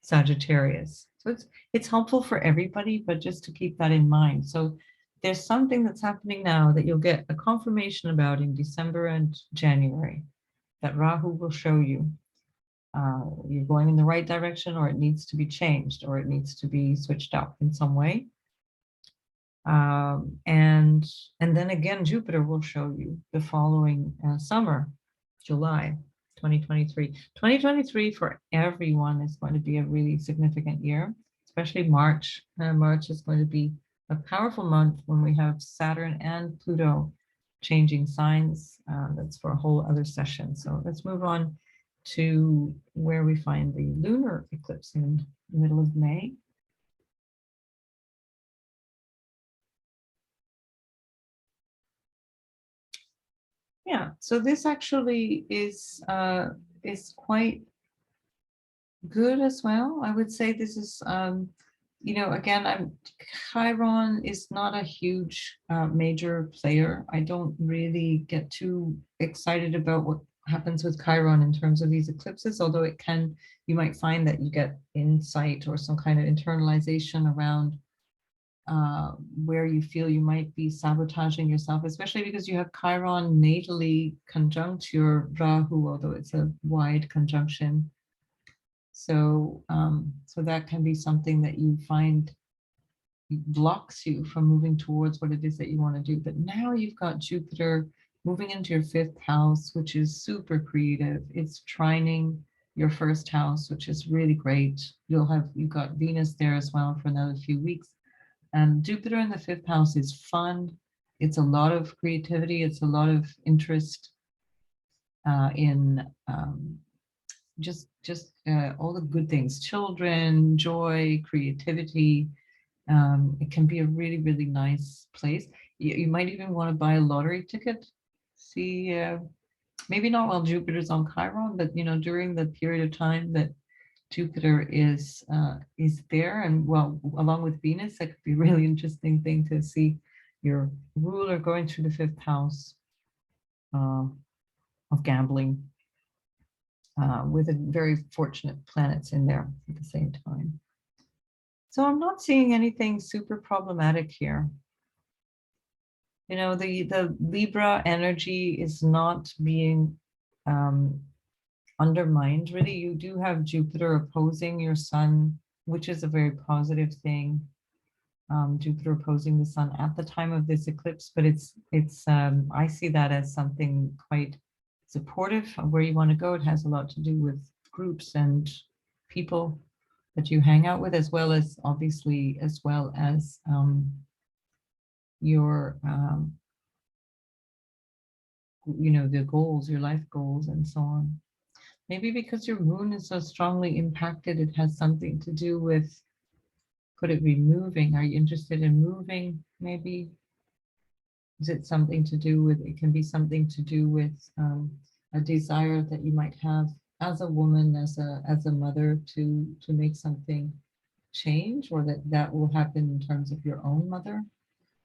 Sagittarius. So it's helpful for everybody, but just to keep that in mind. So there's something that's happening now that you'll get a confirmation about in December and January that Rahu will show you. you're going in the right direction, or it needs to be changed, or it needs to be switched up in some way. And then again, Jupiter will show you the following summer, July 2023. 2023 for everyone is going to be a really significant year, especially March. March is going to be a powerful month when we have Saturn and Pluto changing signs. That's for a whole other session. So let's move on to where we find the lunar eclipse in the middle of May. Yeah, so this actually is quite good as well. I would say this is, you know, again, Chiron is not a huge major player. I don't really get too excited about what happens with Chiron in terms of these eclipses, although it can, you might find that you get insight or some kind of internalization around where you feel you might be sabotaging yourself, especially because you have Chiron natally conjunct your Rahu, although it's a wide conjunction. So, so that can be something that you find blocks you from moving towards what it is that you want to do. But now you've got Jupiter moving into your 5th house, which is super creative. It's trining your 1st house, which is really great. You've got Venus there as well for another few weeks. And Jupiter in the 5th house is fun. It's a lot of creativity. It's a lot of interest in just all the good things, children, joy, creativity. It can be a really, really nice place. You might even want to buy a lottery ticket. See, maybe not while Jupiter's on Chiron, but, you know, during the period of time that Jupiter is there, and well, along with Venus, that could be a really interesting thing to see your ruler going through the 5th house of gambling, with a very fortunate planets in there at the same time. So I'm not seeing anything super problematic here. You know, the Libra energy is not being undermined, really. You do have Jupiter opposing your sun, which is a very positive thing. Jupiter opposing the sun at the time of this eclipse, but it's I see that as something quite supportive of where you want to go. It has a lot to do with groups and people that you hang out with, as well as obviously, as well as your you know, the goals, your life goals, and so on. Maybe because your moon is so strongly impacted, it has something to do with, could it be moving? Are you interested in moving? Maybe. Is it something to do with, it can be something to do with a desire that you might have as a woman, as a mother, to make something change, or that will happen in terms of your own mother.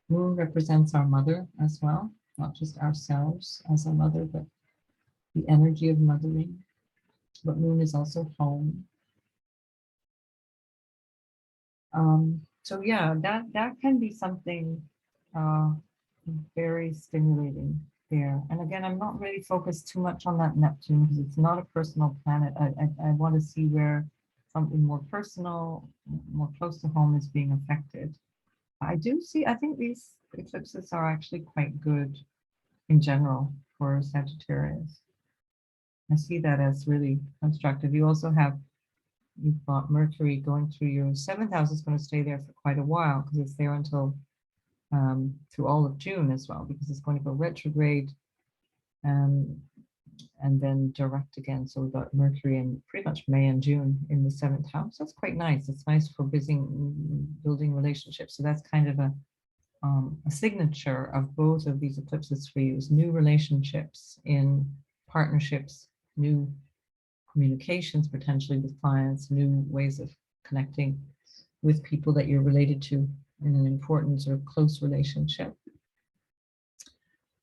Moon represents our mother as well, not just ourselves as a mother, but the energy of mothering. But moon is also home. So yeah, that can be something very stimulating there. And again, I'm not really focused too much on that Neptune because it's not a personal planet. I want to see where something more personal, more close to home is being affected. I think these eclipses are actually quite good in general for Sagittarius. I see that as really constructive. You've got Mercury going through your 7th house. Is going to stay there for quite a while because it's there until through all of June as well, because it's going to go retrograde and then direct again. So we've got Mercury in pretty much May and June in the 7th house. That's quite nice. It's nice for building relationships. So that's kind of a signature of both of these eclipses for you, is new relationships in partnerships, new communications potentially with clients, new ways of connecting with people that you're related to in an important or close relationship.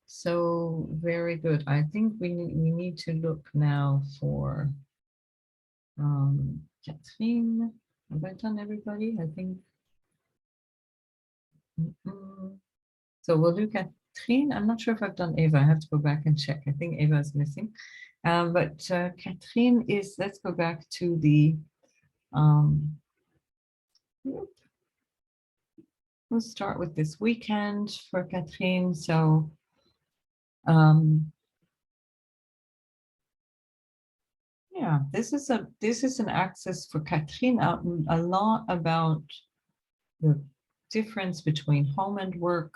So very good. I think we need to look now for Catherine. Have I done everybody? I think. So we'll do Catherine. I'm not sure if I've done Ava. I have to go back and check. I think Ava is missing. But Catherine is, let's go back to the, we'll start with this weekend for Catherine. So, yeah, this is an axis for Catherine out a lot about the difference between home and work,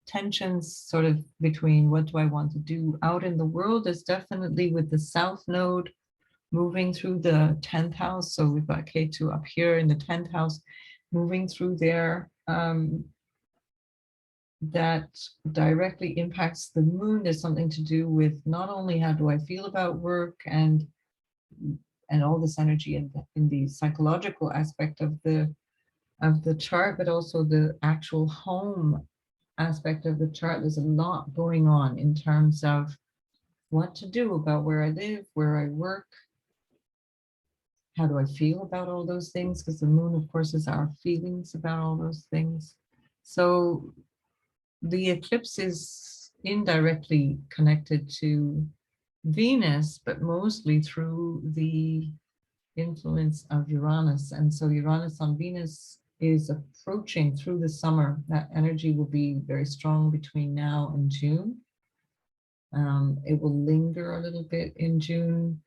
tensions sort of between what do I want to do out in the world is definitely with the South Node moving through the 10th house. So we've got K2 up here in the 10th house, moving through there. That directly impacts the moon. There's something to do with not only how do I feel about work and all this energy in the psychological aspect of the chart, but also the actual home aspect of the chart. There's a lot going on in terms of what to do about where I live, where I work, how do I feel about all those things, because the moon, of course, is our feelings about all those things. So the eclipse is indirectly connected to Venus, but mostly through the influence of Uranus. And so Uranus on Venus is approaching through the summer. That energy will be very strong between now and June. It will linger a little bit in June,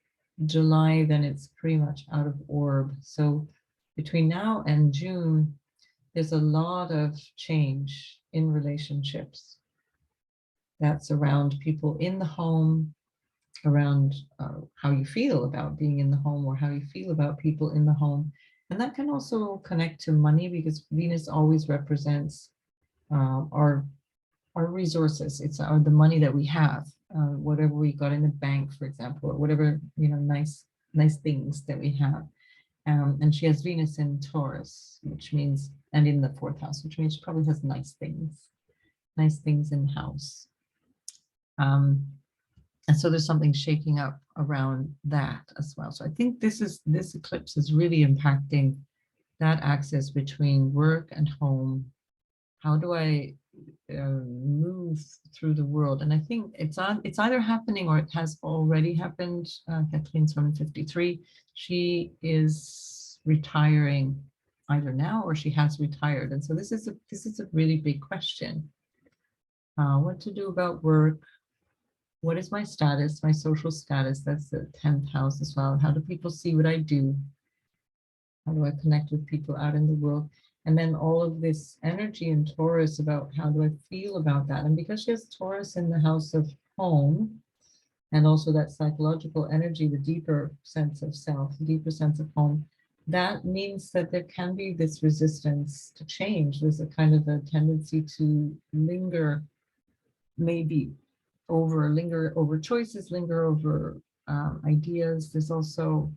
July, then it's pretty much out of orb. So between now and June, there's a lot of change in relationships. That's around people in the home, around how you feel about being in the home or how you feel about people in the home. And that can also connect to money because Venus always represents our resources. It's the money that we have, whatever we got in the bank, for example, or whatever, nice things that we have. And she has Venus in Taurus, which means, and in the 4th house, which means she probably has nice things in the house. And so there's something shaking up around that as well. So I think this eclipse is really impacting that axis between work and home. How do I move through the world? And I think it's either happening or it has already happened. Catherine's from 53. She is retiring either now or she has retired. And so this is a really big question. What to do about work? What is my status, my social status? That's the 10th house as well. How do people see what I do? How do I connect with people out in the world? And then all of this energy in Taurus about how do I feel about that? And because she has Taurus in the house of home, and also that psychological energy, the deeper sense of self, the deeper sense of home, that means that there can be this resistance to change. There's a kind of a tendency to linger, maybe linger over choices, linger over ideas. There's also,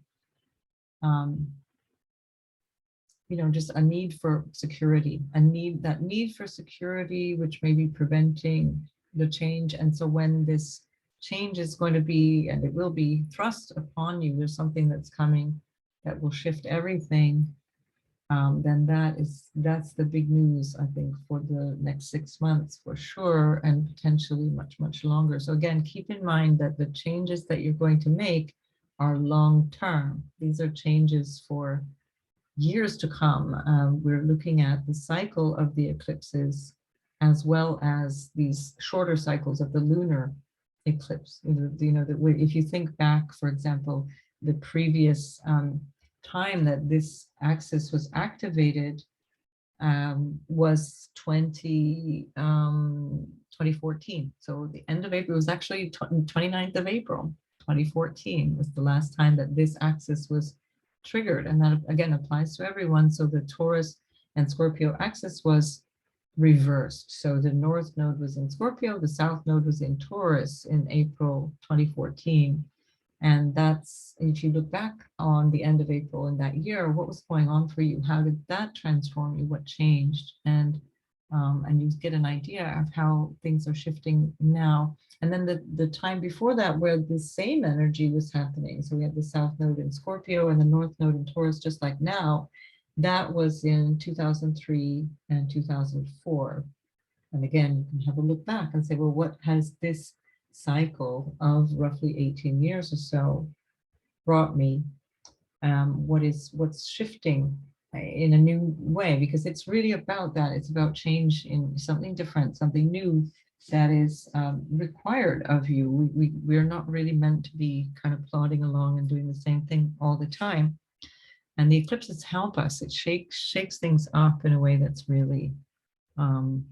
just a need for security, that need for security, which may be preventing the change. And so when this change is going to be, and it will be thrust upon you, there's something that's coming that will shift everything, then that's the big news, I think, for the next 6 months for sure, and potentially much, much longer. So again, keep in mind that the changes that you're going to make are long term. These are changes for years to come. We're looking at the cycle of the eclipses as well as these shorter cycles of the lunar eclipse. If you think back, for example, the previous time that this axis was activated was 2014. So the end of April was actually 29th of April, 2014 was the last time that this axis was triggered. And that again applies to everyone. So the Taurus and Scorpio axis was reversed. So the North Node was in Scorpio, the South Node was in Taurus in April 2014. And that's, if you look back on the end of April in that year, what was going on for you? How did that transform you? What changed? And you get an idea of how things are shifting now. And then the time before that, where the same energy was happening. So we had the South Node in Scorpio and the North Node in Taurus, just like now. That was in 2003 and 2004. And again, you can have a look back and say, well, what has this cycle of roughly 18 years or so brought me, what's shifting in a new way, because it's really about that. It's about change in something different, something new that is required of you. We're not really meant to be kind of plodding along and doing the same thing all the time. And the eclipses help us. It shakes things up in a way um,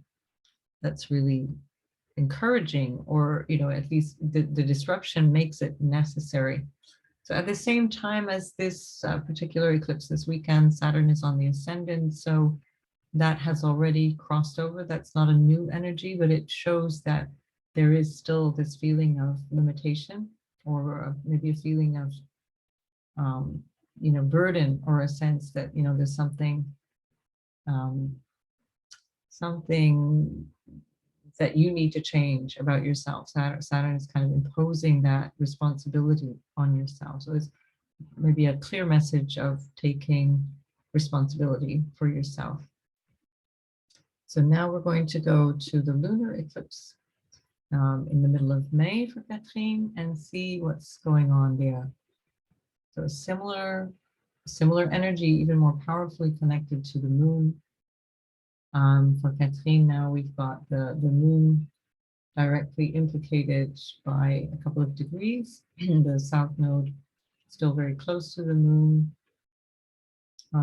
that's really encouraging, or at least the disruption makes it necessary. So at the same time as this particular eclipse this weekend, Saturn is on the ascendant, so that has already crossed over. That's not a new energy, but it shows that there is still this feeling of limitation, or maybe a feeling of burden, or a sense that there's um, something that you need to change about yourself. Saturn is kind of imposing that responsibility on yourself. So it's maybe a clear message of taking responsibility for yourself. So now we're going to go to the lunar eclipse in the middle of May for Catherine, and see what's going on there. So similar energy, even more powerfully connected to the moon. For Catherine now, we've got the moon directly implicated by a couple of degrees. The south node still very close to the moon.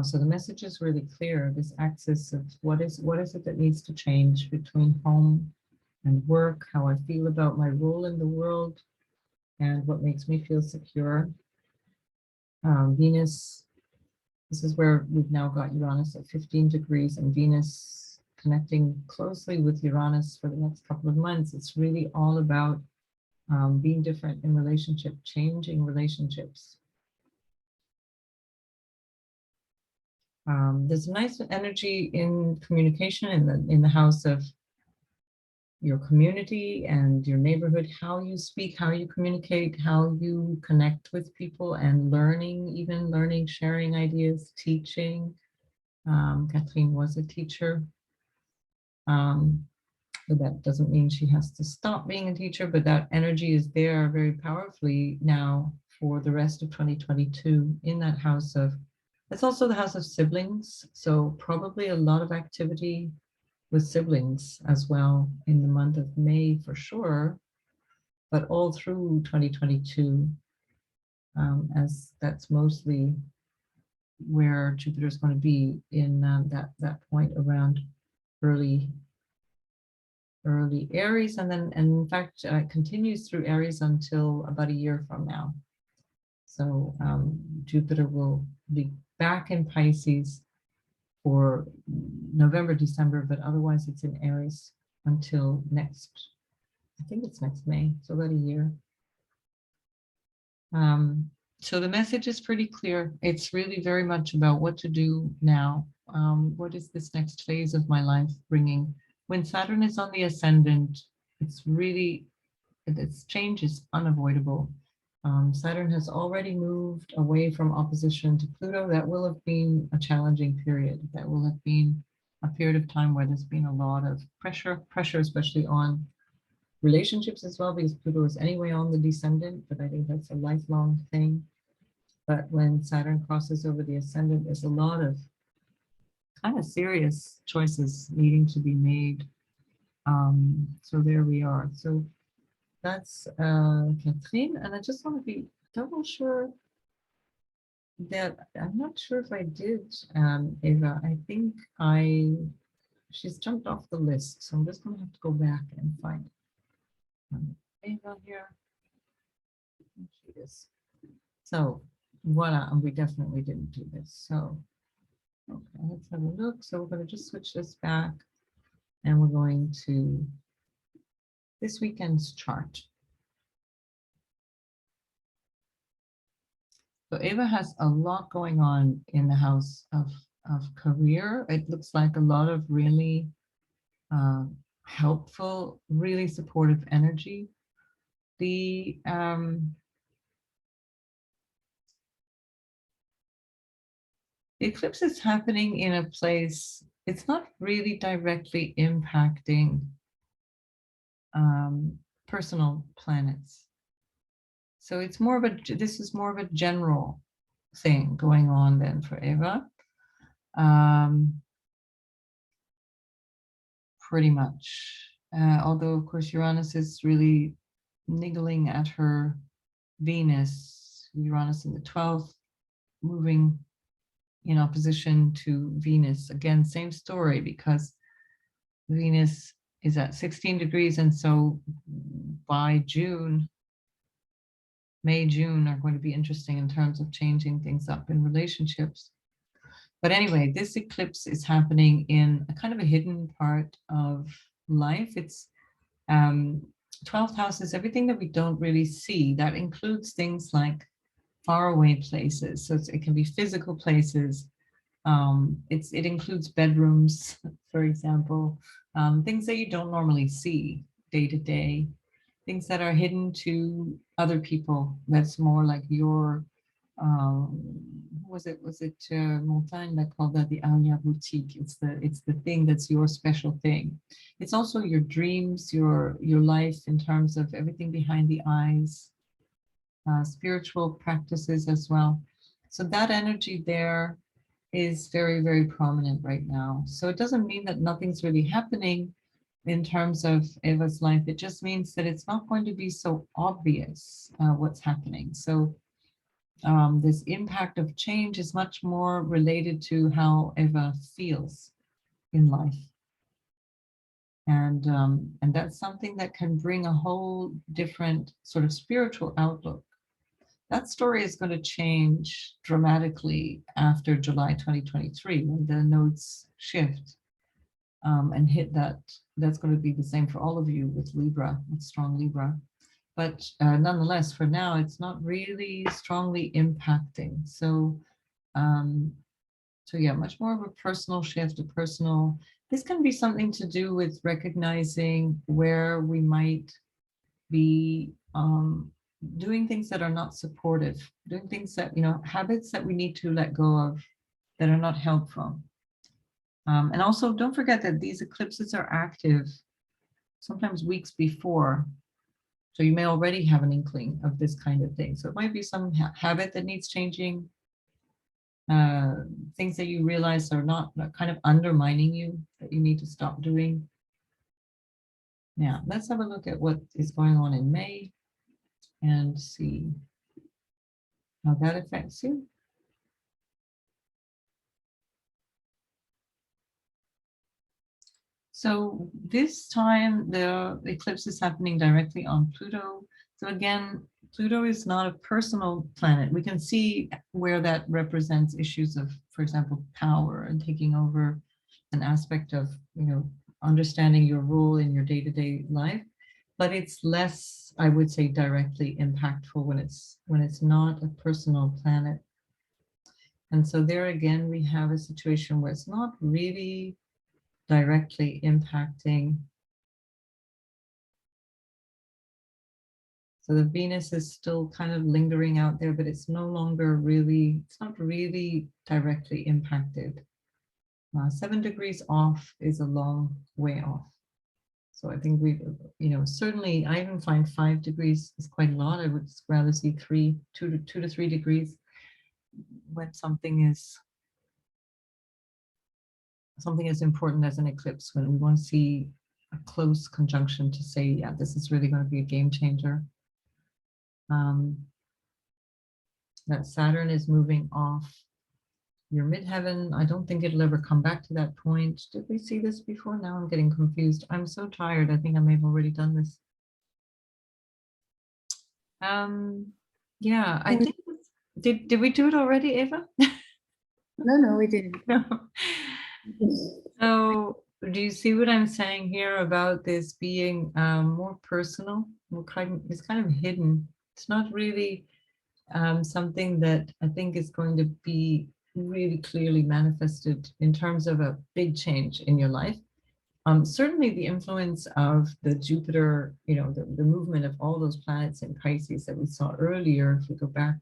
So the message is really clear. This axis of what is it that needs to change between home and work, how I feel about my role in the world, and what makes me feel secure. Venus, this is where we've now got Uranus at 15 degrees and Venus connecting closely with Uranus for the next couple of months. It's really all about being different in relationship, changing relationships. There's a nice energy in communication in the house of your community and your neighborhood, how you speak, how you communicate, how you connect with people, and learning, sharing ideas, teaching. Catherine was a teacher. But that doesn't mean she has to stop being a teacher, but that energy is there very powerfully now for the rest of 2022 in that house of, it's also the house of siblings. So probably a lot of activity with siblings as well in the month of May for sure, but all through 2022, as that's mostly where Jupiter is going to be in that point around early Aries, and in fact continues through Aries until about a year from now. So Jupiter will be back in Pisces for November, December, but otherwise it's in Aries until I think it's next May, so about a year. So the message is pretty clear. It's really very much about what to do now. What is this next phase of my life bringing? When Saturn is on the ascendant, its change is unavoidable. Saturn has already moved away from opposition to Pluto. That will have been a challenging period. That will have been a period of time where there's been a lot of pressure especially on relationships as well, because Pluto is anyway on the descendant, but I think that's a lifelong thing. But when Saturn crosses over the ascendant, there's a lot of kind of serious choices needing to be made. So there we are. So that's Catherine, and I just want to be double sure that I'm not sure if I did Eva. I think she's jumped off the list, so I'm just going to have to go back and find Eva here. There she is. So voila, we definitely didn't do this. So okay, let's have a look. So we're going to just switch this back, and we're going to this weekend's chart. So Eva has a lot going on in the house of career. It looks like a lot of really helpful, really supportive energy. The eclipse is happening in a place, it's not really directly impacting personal planets. So it's more of a, this is more of a general thing going on then for Eva. Pretty much. Although, of course, Uranus is really niggling at her Venus, Uranus in the 12th, moving in opposition to Venus. Again, same story, because Venus is at 16 degrees. And so by June, May, June are going to be interesting in terms of changing things up in relationships. But anyway, this eclipse is happening in a kind of a hidden part of life. It's 12th house is everything that we don't really see. That includes things like faraway places. So it can be physical places. It includes bedrooms, for example, things that you don't normally see day to day, things that are hidden to other people. That's more like your, was it Montaigne that called that the Alia boutique? It's the thing that's your special thing. It's also your dreams, your life in terms of everything behind the eyes, spiritual practices as well. So that energy there is very, very prominent right now. So it doesn't mean that nothing's really happening in terms of Eva's life. It just means that it's not going to be so obvious what's happening. So this impact of change is much more related to how Eva feels in life. And that's something that can bring a whole different sort of spiritual outlook. That story is going to change dramatically after July 2023, when the nodes shift and hit that. That's going to be the same for all of you with Libra, with strong Libra. But nonetheless, for now, it's not really strongly impacting. So, so yeah, much more of a personal shift, a personal. This can be something to do with recognizing where we might be doing things that are not supportive, doing things that, habits that we need to let go of that are not helpful. And also don't forget that these eclipses are active sometimes weeks before. So you may already have an inkling of this kind of thing. So it might be some habit that needs changing, things that you realize are not kind of undermining you, that you need to stop doing. Now, let's have a look at what is going on in May and see how that affects you. So this time the eclipse is happening directly on Pluto. So again, Pluto is not a personal planet. We can see where that represents issues of, for example, power and taking over an aspect of, understanding your role in your day-to-day life. But it's less, I would say, directly impactful when it's not a personal planet. And so there again, we have a situation where it's not really directly impacting. So the Venus is still kind of lingering out there, but it's no longer really, it's not really directly impacted. 7 degrees off is a long way off. So I think we, certainly I even find 5 degrees is quite a lot. I would rather see 2 to 3 degrees when something is as important as an eclipse, when we want to see a close conjunction to say, yeah, this is really going to be a game changer. That Saturn is moving off your midheaven. I don't think it'll ever come back to that point. Did we see this before? Now I'm getting confused. I'm so tired. I think I may have already done this. Yeah, I think, did we do it already, Eva? No, we didn't. No. So do you see what I'm saying here about this being more personal? It's kind of hidden. It's not really something that I think is going to be really clearly manifested in terms of a big change in your life. Certainly the influence of the Jupiter, the movement of all those planets in Pisces that we saw earlier, if we go back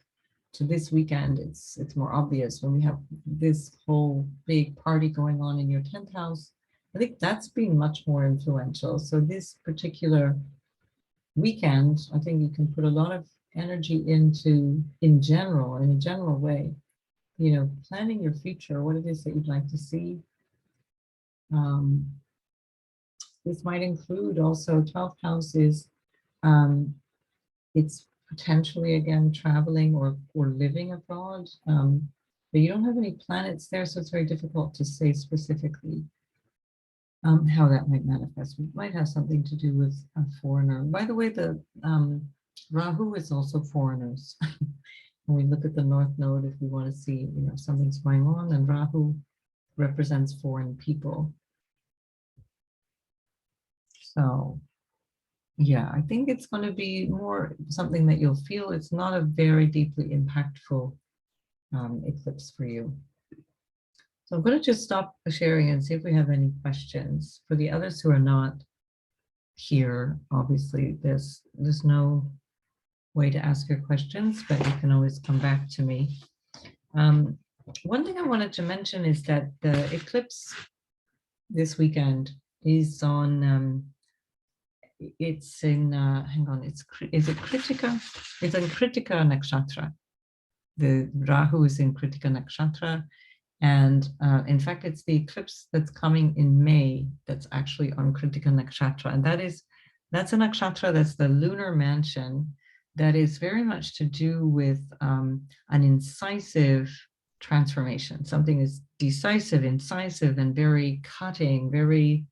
to this weekend, it's more obvious when we have this whole big party going on in your 10th house. I think that's been much more influential. So this particular weekend, I think you can put a lot of energy into, in a general way, you know, planning your future, what it is that you'd like to see. This might include also 12th house is, it's potentially again traveling or living abroad, but you don't have any planets there, so it's very difficult to say specifically how that might manifest. It might have something to do with a foreigner. By the way, the Rahu is also foreigners. When we look at the North Node, if we want to see, you know, something's going on, and Rahu represents foreign people. So yeah, I think it's going to be more something that you'll feel. It's not a very deeply impactful eclipse for you. So I'm going to just stop sharing and see if we have any questions. For the others who are not here, obviously there's no way to ask your questions, but you can always come back to me. One thing I wanted to mention is that the eclipse this weekend is on, it's in, hang on, is it Kritika? It's in Kritika Nakshatra. The Rahu is in Kritika Nakshatra. And in fact, it's the eclipse that's coming in May that's actually on Kritika Nakshatra. And that's a nakshatra, that's the lunar mansion, that is very much to do with an incisive transformation. Something is decisive, incisive, and very cutting, very,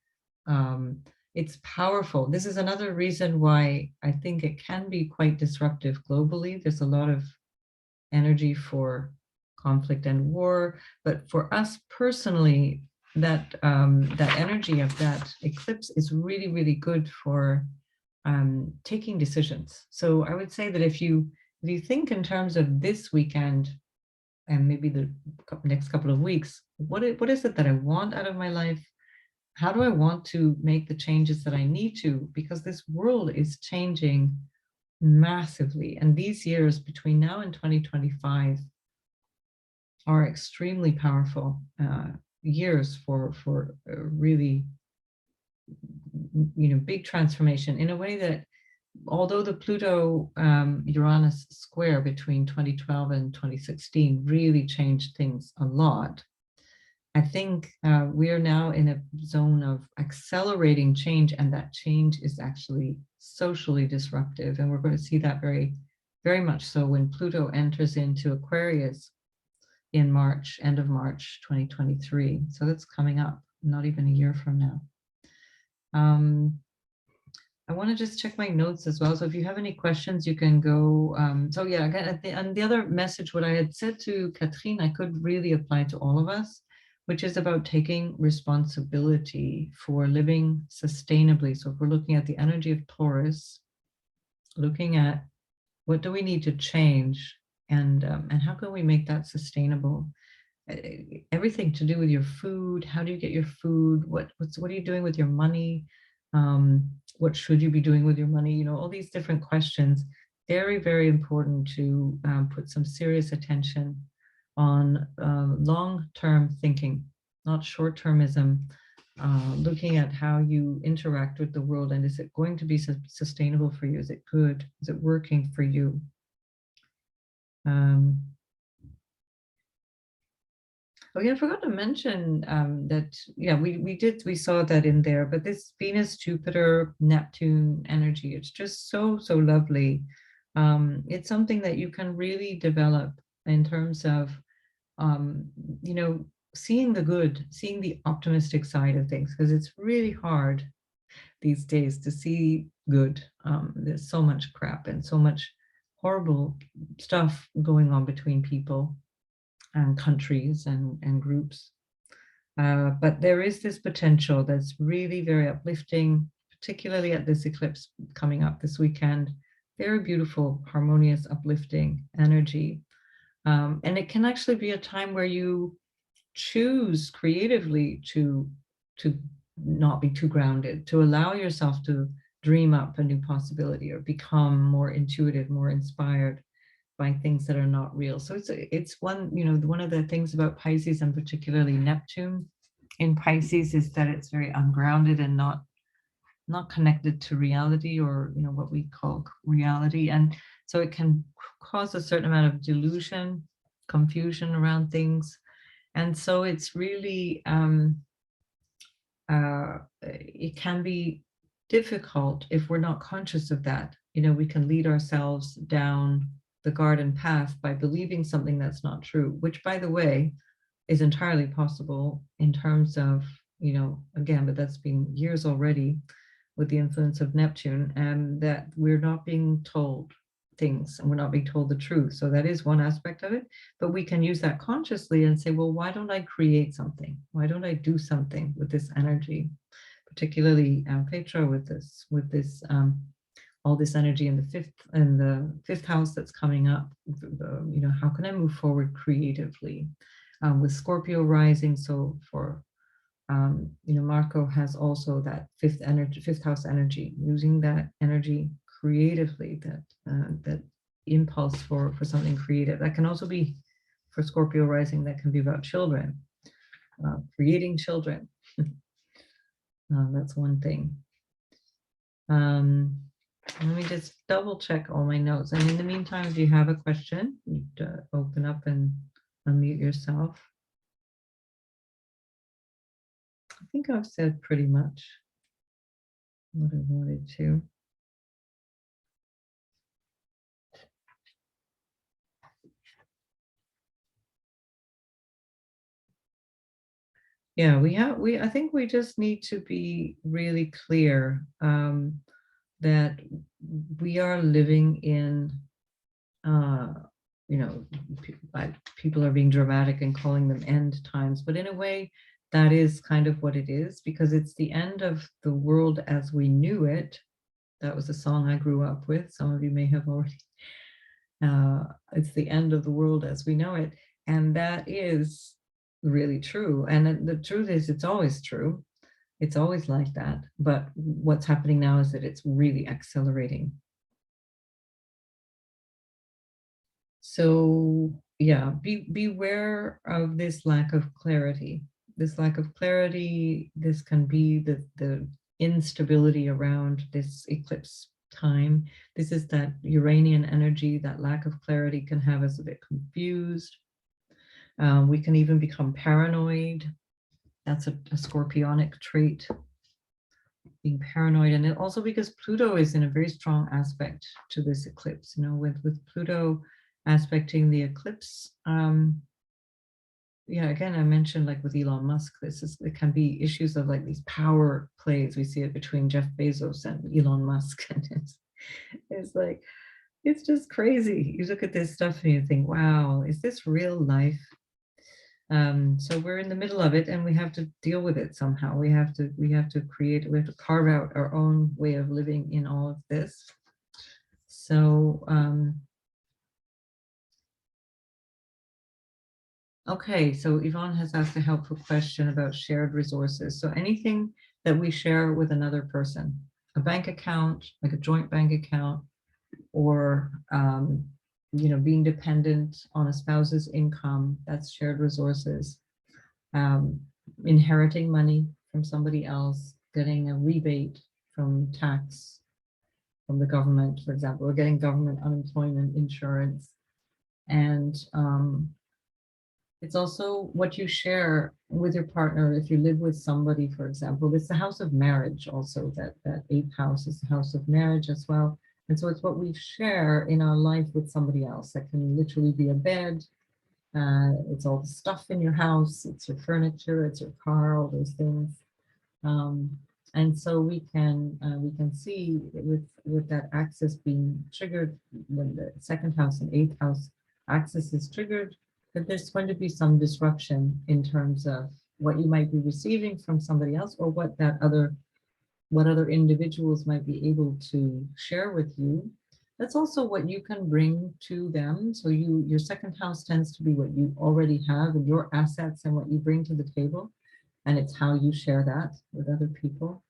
it's powerful. This is another reason why I think it can be quite disruptive globally. There's a lot of energy for conflict and war, but for us personally, that energy of that eclipse is really, really good for taking decisions. So I would say that if you think in terms of this weekend and maybe the next couple of weeks, what is it that I want out of my life? How do I want to make the changes that I need to? Because this world is changing massively, and these years between now and 2025 are extremely powerful years for really, you know, big transformation, in a way that although the Pluto Uranus square between 2012 and 2016 really changed things a lot, I think we are now in a zone of accelerating change, and that change is actually socially disruptive, and we're going to see that very, very much so when Pluto enters into Aquarius in March, end of March 2023. So that's coming up, not even a year from now. I want to just check my notes as well. So if you have any questions, you can go. So yeah, again, and the other message, what I had said to Catherine, I could really apply to all of us, which is about taking responsibility for living sustainably. So if we're looking at the energy of Taurus, looking at what do we need to change, and how can we make that sustainable? Everything to do with your food. How do you get your food? What are you doing with your money? What should you be doing with your money? You know, all these different questions. Very, very important to put some serious attention on long-term thinking, not short-termism. Looking at how you interact with the world, and is it going to be sustainable for you? Is it good? Is it working for you? Okay, I forgot to mention that, yeah, we saw that in there, but this Venus, Jupiter, Neptune energy, it's just so lovely. It's something that you can really develop in terms of, you know, seeing the good, seeing the optimistic side of things, because it's really hard these days to see good. There's so much crap and so much horrible stuff going on between people and countries and groups. But there is this potential that's really very uplifting, particularly at this eclipse coming up this weekend. Very beautiful, harmonious, uplifting energy. And it can actually be a time where you choose creatively to not be too grounded, to allow yourself to dream up a new possibility or become more intuitive, more inspired by things that are not real. So it's one, you know, one of the things about Pisces, and particularly Neptune in Pisces, is that it's very ungrounded and not not connected to reality, or what we call reality, and so it can cause a certain amount of delusion, confusion around things. And so it's really it can be difficult if we're not conscious of that. We can lead ourselves down the garden path by believing something that's not true, which, by the way, is entirely possible in terms of, again, but that's been years already with the influence of Neptune, and that we're not being told things and we're not being told the truth. So that is one aspect of it, but we can use that consciously and say, well, why don't I create something? Why don't I do something with this energy? Particularly Petra, with this all this energy in the fifth house that's coming up. How can I move forward creatively with Scorpio rising? So for Marco has also that fifth house energy, using that energy creatively, that impulse for something creative. That can also be for Scorpio rising, that can be about children, creating children. That's one thing. Let me just double check all my notes. And in the meantime, if you have a question, you open up and unmute yourself. I think I've said pretty much what I wanted to. Yeah, I think we just need to be really clear that we are living in, people are being dramatic and calling them end times, but in a way that is kind of what it is, because it's the end of the world as we knew it. That was a song I grew up with. Some of you may have already. It's the end of the world as we know it. And that is really true. And the truth is, it's always true. It's always like that. But what's happening now is that it's really accelerating. So yeah, beware of this lack of clarity. This lack of clarity, this can be the instability around this eclipse time. This is that Uranian energy. That lack of clarity can have us a bit confused. We can even become paranoid. That's a scorpionic trait, being paranoid. And also because Pluto is in a very strong aspect to this eclipse, with Pluto aspecting the eclipse. Yeah, again, I mentioned, like with Elon Musk, it can be issues of like these power plays. We see it between Jeff Bezos and Elon Musk, and it's like, it's just crazy. You look at this stuff and you think, wow, is this real life? So we're in the middle of it, and we have to deal with it somehow. We have to carve out our own way of living in all of this. So okay, so Yvonne has asked a helpful question about shared resources. So anything that we share with another person, a bank account, like a joint bank account, or being dependent on a spouse's income, that's shared resources. Inheriting money from somebody else, getting a rebate from tax from the government, for example, or getting government unemployment insurance. And it's also what you share with your partner. If you live with somebody, for example, it's the house of marriage also, that eighth house is the house of marriage as well. And so it's what we share in our life with somebody else. That can literally be a bed. It's all the stuff in your house. It's your furniture, it's your car, all those things. And so we can see with that axis being triggered, when the second house and eighth house axis is triggered, that there's going to be some disruption in terms of what you might be receiving from somebody else, or what other individuals might be able to share with you. That's also what you can bring to them. So your second house tends to be what you already have and your assets and what you bring to the table. And it's how you share that with other people.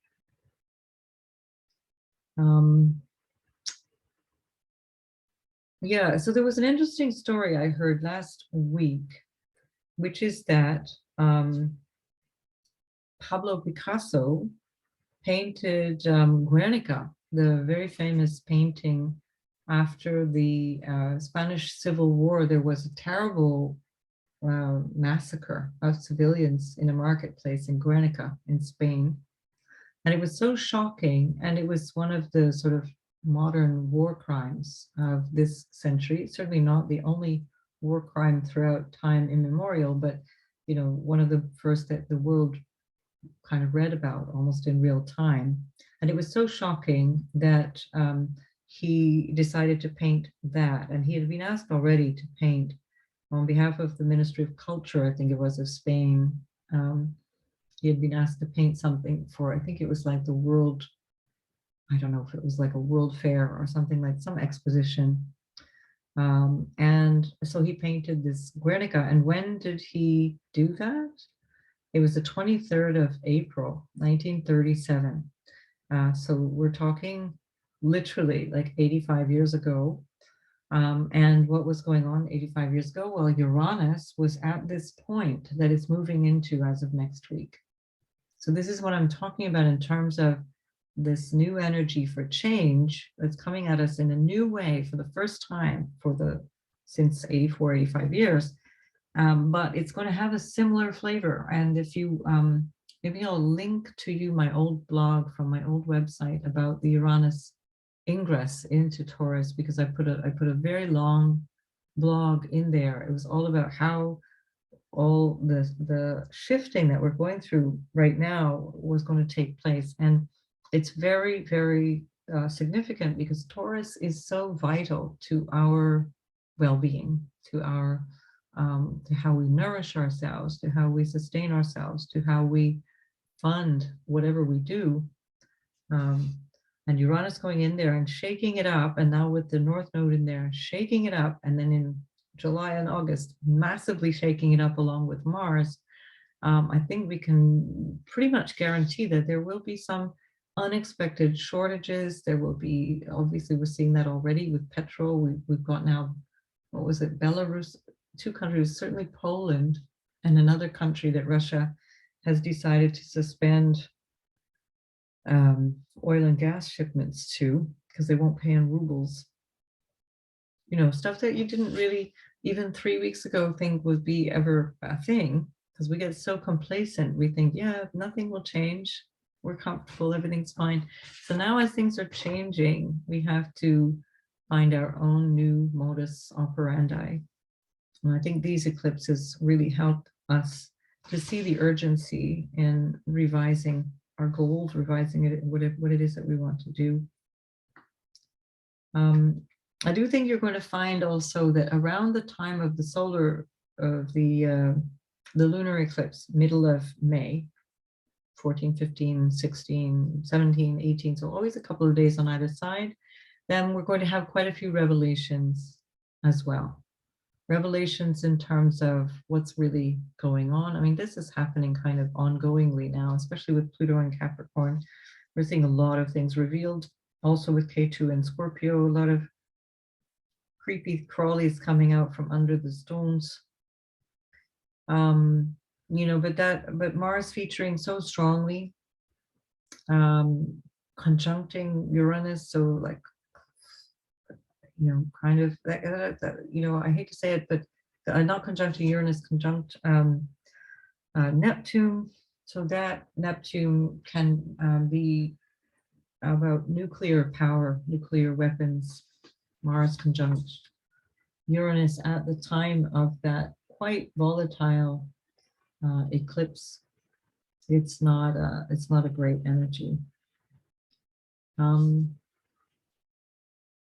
Yeah, so there was an interesting story I heard last week, which is that Pablo Picasso painted Guernica, the very famous painting after the Spanish Civil War. There was a terrible massacre of civilians in a marketplace in Guernica in Spain. And it was so shocking, and it was one of the sort of modern war crimes of this century. Certainly not the only war crime throughout time immemorial, but one of the first that the world kind of read about almost in real time. And it was so shocking that he decided to paint that. And he had been asked already to paint on behalf of the Ministry of Culture, I think it was, of Spain. He had been asked to paint something for, I think it was like the world, I don't know if it was like a world fair or something, like some exposition. And so he painted this Guernica. And when did he do that? It was the 23rd of April, 1937. So we're talking literally like 85 years ago. And what was going on 85 years ago? Well, Uranus was at this point that it's moving into as of next week. So this is what I'm talking about in terms of this new energy for change that's coming at us in a new way for the first time since 84, 85 years. But it's going to have a similar flavor. And if you, maybe I'll link to you my old blog from my old website about the Uranus ingress into Taurus, because I put a very long blog in there. It was all about how all the shifting that we're going through right now was going to take place. And it's very, very significant because Taurus is so vital to our well-being, to how we nourish ourselves, to how we sustain ourselves, to how we fund whatever we do. And Uranus going in there and shaking it up, and now with the North Node in there, shaking it up, and then in July and August, massively shaking it up along with Mars. I think we can pretty much guarantee that there will be some unexpected shortages. There will be, obviously we're seeing that already with petrol. We've got now, what was it, Belarus, 2 countries, certainly Poland, and another country that Russia has decided to suspend oil and gas shipments to, because they won't pay in rubles. Stuff that you didn't really, even 3 weeks ago, think would be ever a thing, because we get so complacent. We think, yeah, nothing will change. We're comfortable, everything's fine. So now as things are changing, we have to find our own new modus operandi. And I think these eclipses really help us to see the urgency in revising our goals, revising it, what it is that we want to do. I do think you're going to find also that around the time of the lunar eclipse, middle of May, 14, 15, 16, 17, 18, so always a couple of days on either side, then we're going to have quite a few revelations as well. Revelations in terms of what's really going on. I mean, this is happening kind of ongoingly now, especially with Pluto and Capricorn. We're seeing a lot of things revealed. Also with K2 and Scorpio, a lot of creepy crawlies coming out from under the stones. But Mars featuring so strongly, conjuncting Uranus, so like, kind of I hate to say it, but not conjuncting Uranus, conjunct Neptune. So that Neptune can be about nuclear power, nuclear weapons. Mars conjunct Uranus at the time of that quite volatile eclipse. It's not a great energy.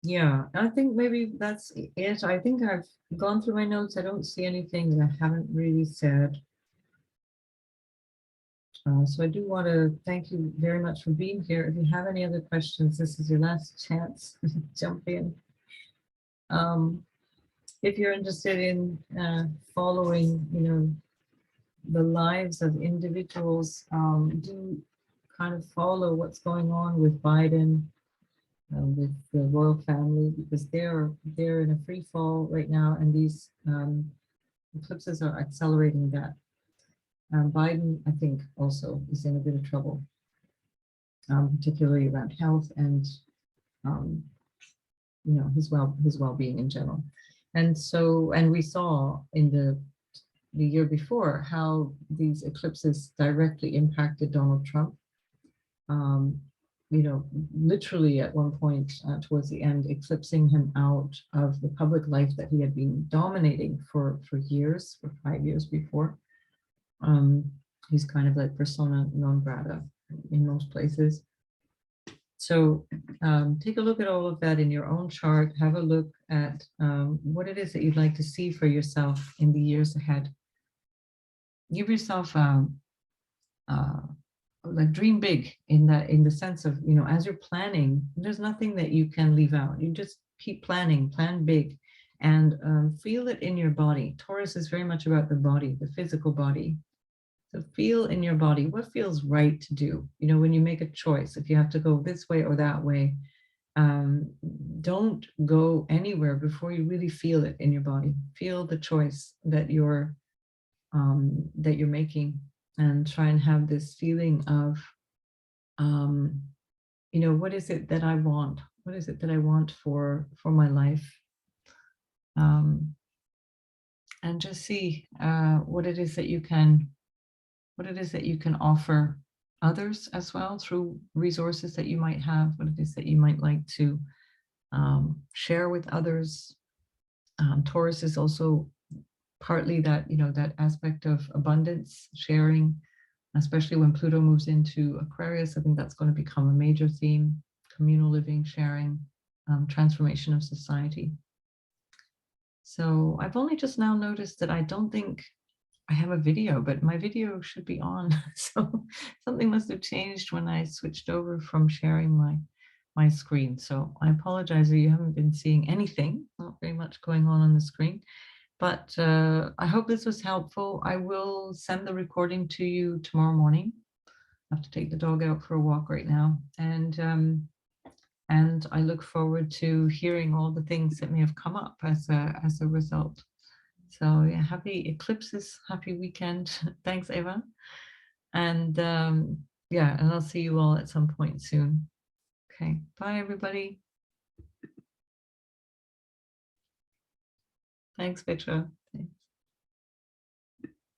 Yeah, I think maybe that's it. I think I've gone through my notes. I don't see anything that I haven't really said. So I do want to thank you very much for being here. If you have any other questions, this is your last chance to jump in. If you're interested in following, the lives of individuals, do kind of follow what's going on with Biden, with the royal family, because they're in a free fall right now, and these eclipses are accelerating that. Biden, I think, also is in a bit of trouble. particularly around health and his well-being in general. And so, and we saw in the year before how these eclipses directly impacted Donald Trump. Literally at one point towards the end, eclipsing him out of the public life that he had been dominating for years, for 5 years before. He's kind of like persona non grata in most places. So take a look at all of that in your own chart. Have a look at what it is that you'd like to see for yourself in the years ahead. Give yourself like dream big in the sense of, as you're planning, there's nothing that you can leave out. You just keep planning, plan big, and feel it in your body. Taurus is very much about the body, the physical body. So feel in your body what feels right to do. When you make a choice, if you have to go this way or that way, don't go anywhere before you really feel it in your body. Feel the choice that you're making, and try and have this feeling of, what is it that I want? What is it that I want for my life? And just see what it is that you can offer others as well through resources that you might have, what it is that you might like to share with others. Taurus is also partly that, that aspect of abundance, sharing, especially when Pluto moves into Aquarius. I think that's going to become a major theme: communal living, sharing, transformation of society. So I've only just now noticed that I don't think I have a video, but my video should be on. So something must have changed when I switched over from sharing my screen. So I apologize if you haven't been seeing anything, not very much going on the screen. But I hope this was helpful. I will send the recording to you tomorrow morning. I have to take the dog out for a walk right now. And I look forward to hearing all the things that may have come up as a result. So yeah, happy eclipses, happy weekend. Thanks, Eva. And yeah, and I'll see you all at some point soon. Okay, bye everybody. Thanks, Petra.